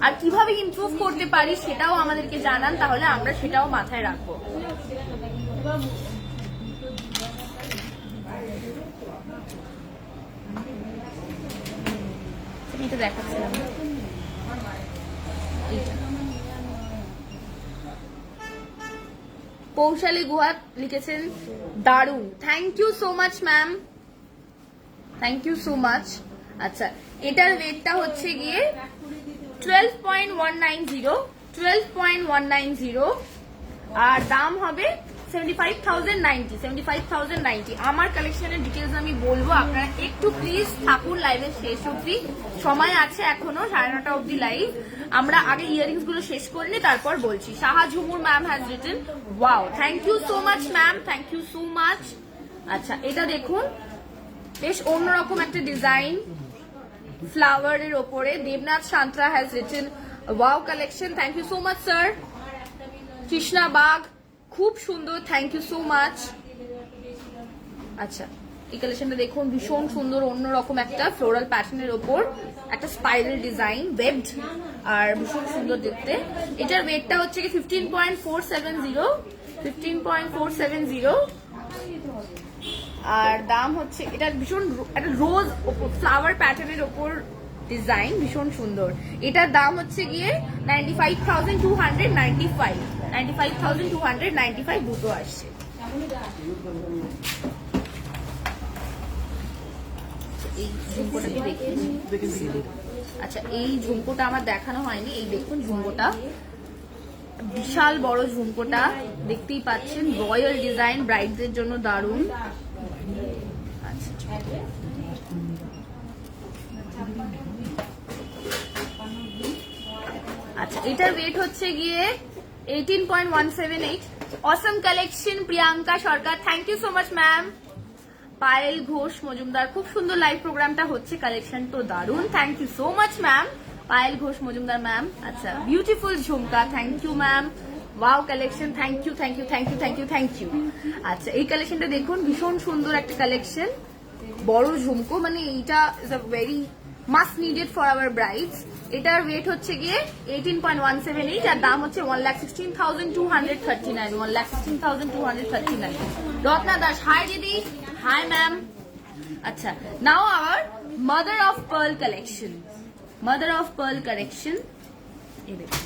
আর কিভাবে ইমপ্রুভ করতে পারি সেটাও আমাদেরকে জানান, তাহলে আমরা সেটাও মাথায় রাখবো। এটা দেখাচ্ছিলাম, পৌশালী গুহা লিখেছেন দারুন, thank you so much ma'am, thank you so much. আচ্ছা এটার ওয়েটটা হচ্ছে গিয়ে 12.190, আর দাম হবে 75,090। আমার কালেকশনের ডিটেলস আমি বলবো, আপনারা একটু প্লিজ থাকুন লাইভের শেষ অবধি, সময় আছে এখনো 9:30 অবধি লাইভ। আমরা আগে ইয়ারিংস গুলো শেষ করে নিই, তারপর বলছি। Saha Jhumur ma'am has written, wow thank you so much ma'am, thank you so much. আচ্ছা এটা দেখুন, বেশ অন্যরকম একটা ডিজাইন ফ্লাওয়ারের ওপরে। Debnath Shantra has written, wow collection, thank you so much sir. Krishna Bag, খুব সুন্দর, থ্যাংক ইউ সো মাচ। আচ্ছা এই কালেকশনটা দেখুন, ভীষণ সুন্দর, অন্যরকম একটা ফ্লোরাল প্যাটার্নের ওপর একটা স্পাইরাল ডিজাইন ওয়েবড, আর ভীষণ সুন্দর দেখতে। এটার ওয়েটটা হচ্ছে কি 15.470, আর দাম হচ্ছে, এটা ভীষণ একটা রোজ ফ্লাওয়ার প্যাটার্নের ওপর ডিজাইন, ভীষণ সুন্দর। এটার দাম হচ্ছে গিয়ে 95,295 দুটো আসছে। এই ঝুমকোটাকে দেখেছি। আচ্ছা এই ঝুমকোটা আমার দেখানো হয়নি, এই দেখুন ঝুমকোটা, বিশাল বড় ঝুমকোটা দেখতেই পাচ্ছেন, রয়্যাল ডিজাইন, ব্রাইডদের জন্য দারুণ। আচ্ছা আচ্ছা, এটার ওয়েট হচ্ছে গিয়ে 18.178। Awesome collection, Priyanka Sarkar, thank you so much ma'am. Payel Ghosh Majumdar, খুব সুন্দর লাইভ প্রোগ্রামটা হচ্ছে, কালেকশন তো দারুন, thank you so much ma'am. Payel Ghosh Majumdar ma'am. আচ্ছা, beautiful jhumka, thank you ma'am. Wow collection, thank you thank you thank you thank you thank you. আচ্ছা, এই কালেকশনটা দেখুন, ভীষণ সুন্দর একটা কালেকশন, বড় ঝুমকো, মানে এইটা is a very must needed for our brides. এটার ওয়েট হচ্ছে গিয়ে 18.178 আর দাম হচ্ছে 1,16,239, 1,16,239। রত্না দাস, হাই দিদি। Hi ma'am. আচ্ছা, now our mother of pearl collection. Mother of pearl collection, এই দেখুন,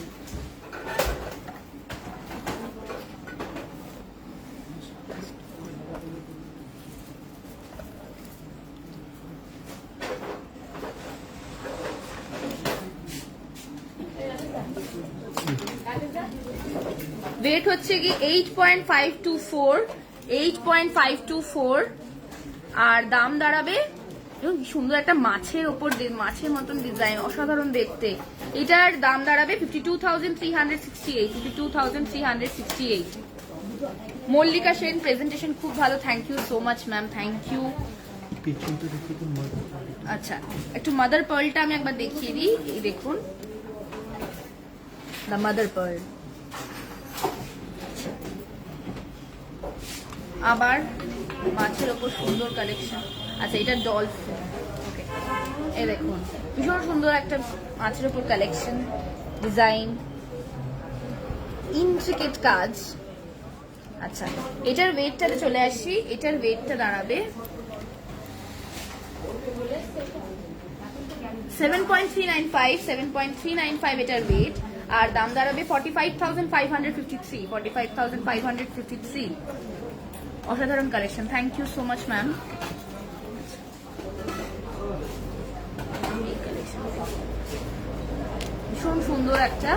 ওয়েট হচ্ছে কি 8.524, 8.524 আর দাম দাঁড়াবে, সুন্দর একটা মাছের ওপর, মাছের মতন ডিজাইন, অসাধারণ দেখতে। এটার দাম দাঁড়াবে 52,368, 52,368। মল্লিকা সেন, প্রেজেন্টেশন খুব ভালো, thank you so much ma'am, thank you. আচ্ছা, একটু মাদার পার্লটা আমি একবার দেখিয়ে দিই, এই দেখুন দ্য মাদার পার্ল। আবার মাছের ওপর সুন্দর কালেকশন। আচ্ছা, এটা ডলফিন, ওকে, এই দেখুন ভীষণ সুন্দর একটা মাছের ওপর কালেকশন, ডিজাইন, ইন্ট্রিকেট কাজ। আচ্ছা, এটার ওয়েটটাতে চলে আসি, এটার ওয়েটটা দাঁড়াবে 7.395, 7.395 এটার ওয়েট, আর দাম দাঁড়াবে 45,553, 45,553। অসাধারণ collection, thank you so much ma'am. ভীষণ সুন্দর একটা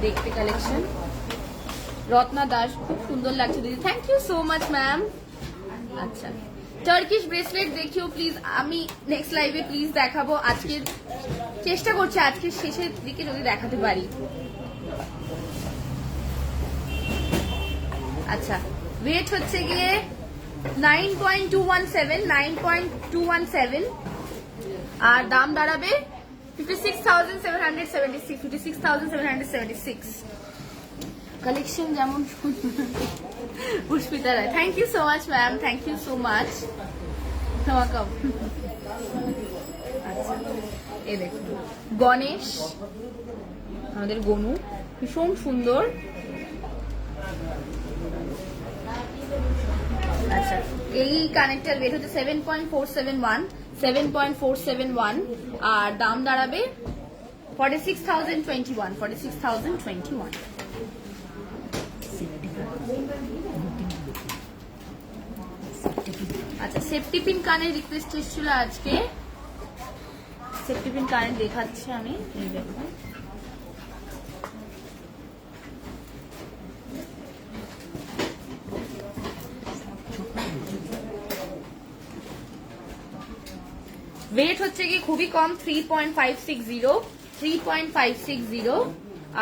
দেখতে কালেকশন। রত্না দাস, খুব সুন্দর লাগছে দিদি, thank you so much ma'am. আচ্ছা, টার্কিশ ব্রেসলেট দেখিও প্লিজ, আমি নেক্সট লাইভে প্লিজ দেখাবো, আজকের চেষ্টা করছি আজকের শেষের দিকে যদি দেখাতে পারি। আচ্ছা, ওয়েট হচ্ছে গিয়ে 9.217, 9.217 আর দাম দাঁড়াবে 56,776, 56,776। কালেকশন যেমন Pushpita Roy, thank you so much ma'am, thank you so much. Welcome. আচ্ছা, এই দেখুন গণেশ, আমাদের গনু, ভীষণ সুন্দর। আচ্ছা, এই কানেক্টার ওয়েট হচ্ছে 7.471, 7.471 আর দাম দাঁড়াবে 46,021, 46,021। আচ্ছা, সেফটি পিন কানের রিকোয়েস্ট এসেছিল আজকে, সেফটি পিন কানের দেখাচ্ছি আমি, এই দেখুন ওয়েট হচ্ছে কি খুবই কম, 3.560, 3.560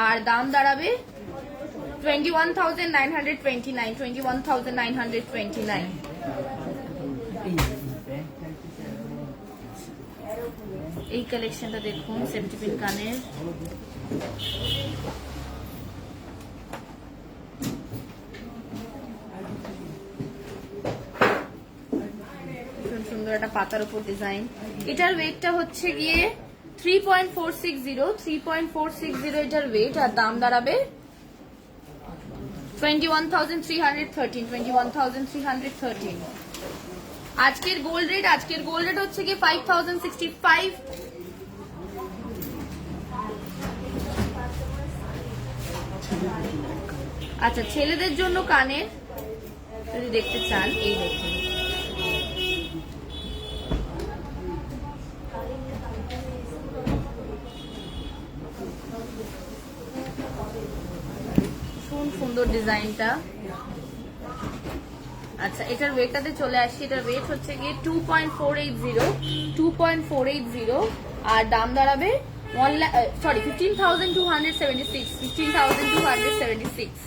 আর দাম দাঁড়াবে 21,929, 21,929। এই কালেকশনটা দেখুন, সেফটি পিন কানের, সুন্দর একটা পাতার উপর ডিজাইন। এটার ওয়েটটা হচ্ছে গিয়ে 3.460, 3.460 এটার ওয়েট আর দাম দাঁড়াবে 21,313, 21,313। আজকের গোল্ড রেট, আজকের গোল্ড রেট হচ্ছে কি 5,065। আচ্ছা, ছেলেদের জন্য কানের যদি দেখতে চান, এই দেখুন সুন্দর ডিজাইনটা। আচ্ছা, এটার ওয়েটটাতে চলে আসছি। এটার ওয়েট হচ্ছে গিয়ে 2.480 আর দাম দাঁড়াবে 15,276।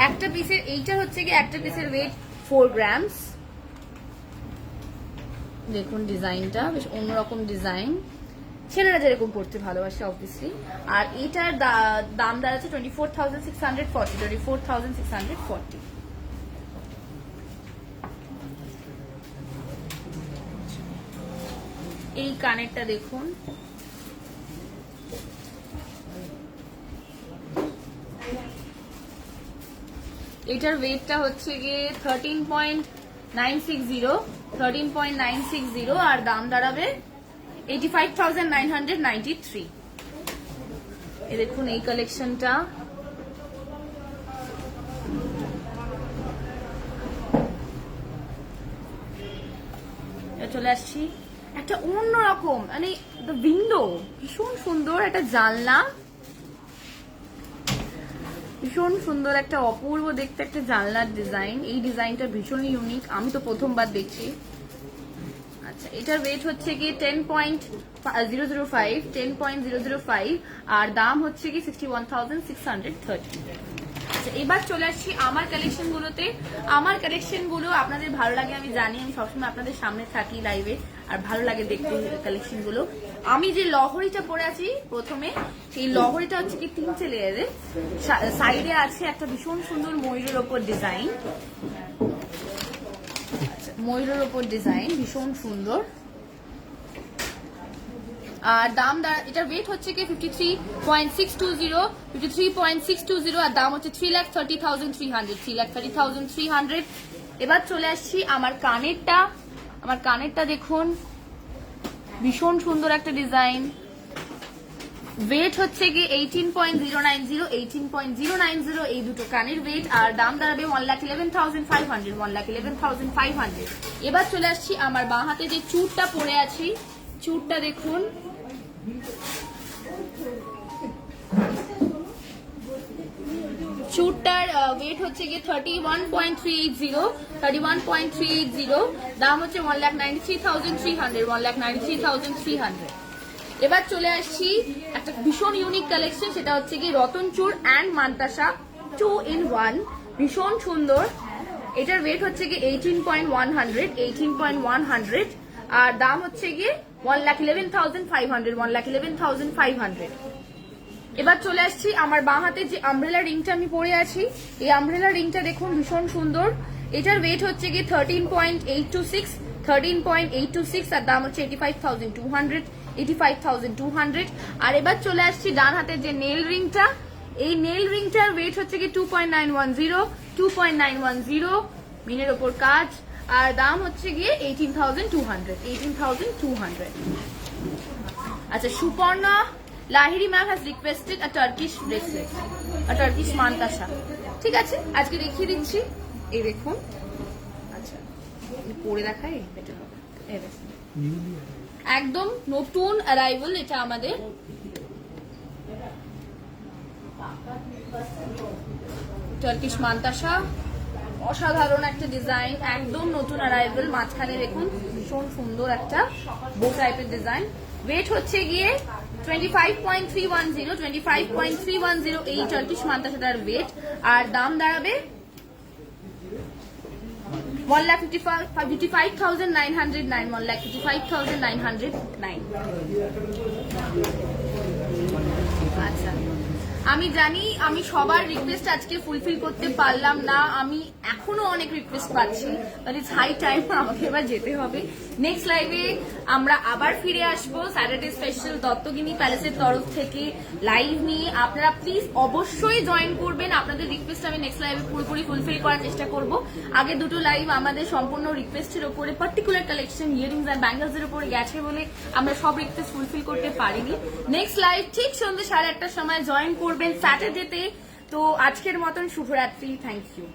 একটা পিসের এইটা হচ্ছে গিয়ে একটা পিসের ওয়েট 4 গ্রামস। দেখুন ডিজাইনটা বেশ অন্যরকম ডিজাইন, ছেলেরা যেরকম পড়তে ভালোবাসে অবভিয়াসলি। আর এটার দাম দাঁড়াচ্ছে 24,640। এই কানেরটা দেখুন, এটার ওয়েটটা হচ্ছে গিয়ে 13.960 আর দাম দাঁড়াবে 85,993। এই দেখুন এই কালেকশনটা, চলে আসছি একটা অন্যরকম, মানে উইন্ডো ভীষণ সুন্দর, একটা জানলা ভীষণ সুন্দর, একটা অপূর্ব দেখতে একটা জানলার ডিজাইন। এই ডিজাইনটা ভীষণ ইউনিক, আমি তো প্রথমবার দেখছি। আচ্ছা, এটার ওয়েট হচ্ছে কি 10.005 আর দাম হচ্ছে কি 61,630। আচ্ছা, এবার চলে আসছি আমার কালেকশন গুলোতে। আমার কালেকশন গুলো আপনাদের ভালো লাগে আমি জানি, আমি সবসময় আপনাদের সামনে থাকি লাইভে, আর ভালো লাগে দেখতে কালেকশন গুলো। আমি যে লহরিটা পরে আছি প্রথমে, সেই লহরিটা হচ্ছে কি 3 লেয়ারের, সাইডে আছে একটা ভীষণ সুন্দর ময়ূরের ওপর ডিজাইন। ময়ূরের ওপর ডিজাইন ভীষণ সুন্দর। আর দাম এটার ওয়েট হচ্ছে কি 53.620 আর দাম হচ্ছে 3,30,300। এবার চলে আসছি আমার কানেরটা। আমার কানেরটা দেখুন ভীষণ সুন্দর একটা ডিজাইন। ওয়েট হচ্ছে কি 18.090 এই দুটো কানের ওয়েট, আর দাম দাঁড়াবে 1,11,500। এবার চলে আসছি আমার বাঁ হাতে যে চুড়টা পরে আছি, চুড়টা দেখুন চুড়টার ওয়েট হচ্ছে গিয়ে 31.380 দাম হচ্ছে 1,93,300। এবার চলে আসছি একটা ভীষণ ইউনিক কালেকশন, সেটা হচ্ছে কি রতন চুর অ্যান্ড মান্তাসা 2 in 1, ভীষণ সুন্দর। এটার ওয়েট হচ্ছে কি 18.100 আর দাম হচ্ছে গিয়ে 1,11,500। এবার চলে আসছি আমার বাঁ হাতে যে আমব্রেলা রিংটা আমি পরে আছি, এই আমব্রেলা রিংটা দেখুন ভীষণ সুন্দর। এটার ওয়েট হচ্ছে গিয়ে 13.826 আর দাম হচ্ছে 85,200। আর এবার চলে আসছি ডান হাতের যে নেল রিংটা, এই নেল রিংটার ওয়েট হচ্ছে কি 2.910 মিনের ওপর কাজ, আর দাম হচ্ছে গিয়ে 18,200। আচ্ছা, Suparna Lahiri ma'am has requested a Turkish bracelet, a Turkish mantasha. ঠিক আছে, আজকে দেখিয়ে দিচ্ছি। এই দেখুন, আচ্ছা পরে দেখাই বেটার হবে। একদম নতুন অ্যারাইভাল এটা আমাদের। টার্কিশ মান্তাসা, অসাধারণ একটা ডিজাইন, একদম নতুন অ্যারাইভাল। মাঝখানে দেখুন ভীষণ সুন্দর একটা বো টাইপের ডিজাইন। ওয়েট হচ্ছে গিয়ে 25.310 এই টার্কিশ মান্তাসাটার ওয়েট, আর দাম দাঁড়াবে 1,55,909। আচ্ছা, আমি জানি আমি সবার রিকোয়েস্ট আজকে ফুলফিল করতে পারলাম না, আমি এখনো অনেক রিকোয়েস্ট পাচ্ছি, বাট ইটস হাই টাইম আমাকে এবার যেতে হবে। নেক্সট লাইভে আমরা আবার ফিরে আসবো স্যাটারডে স্পেশাল দত্তগিনি প্যালেসের তরফ থেকে লাইভ নিয়ে। আপনারা প্লিজ অবশ্যই জয়েন করবেন, আপনাদের রিকোয়েস্ট আমি নেক্সট লাইভে পুরোপুরি ফুলফিল করার চেষ্টা করব। আগে দুটো লাইভ আমাদের সম্পূর্ণ রিকোয়েস্টের উপরে particular collection earrings and bangles এর উপরে গেছে বলে আমরা সব রিকোয়েস্ট ফুলফিল করতে পারিনি। নেক্সট লাইভ ঠিক সন্ধ্যে 8:30টার সময় জয়েন করবেন স্যাটারডেতে। তো আজকের মতন শুভরাত্রি, থ্যাংক ইউ।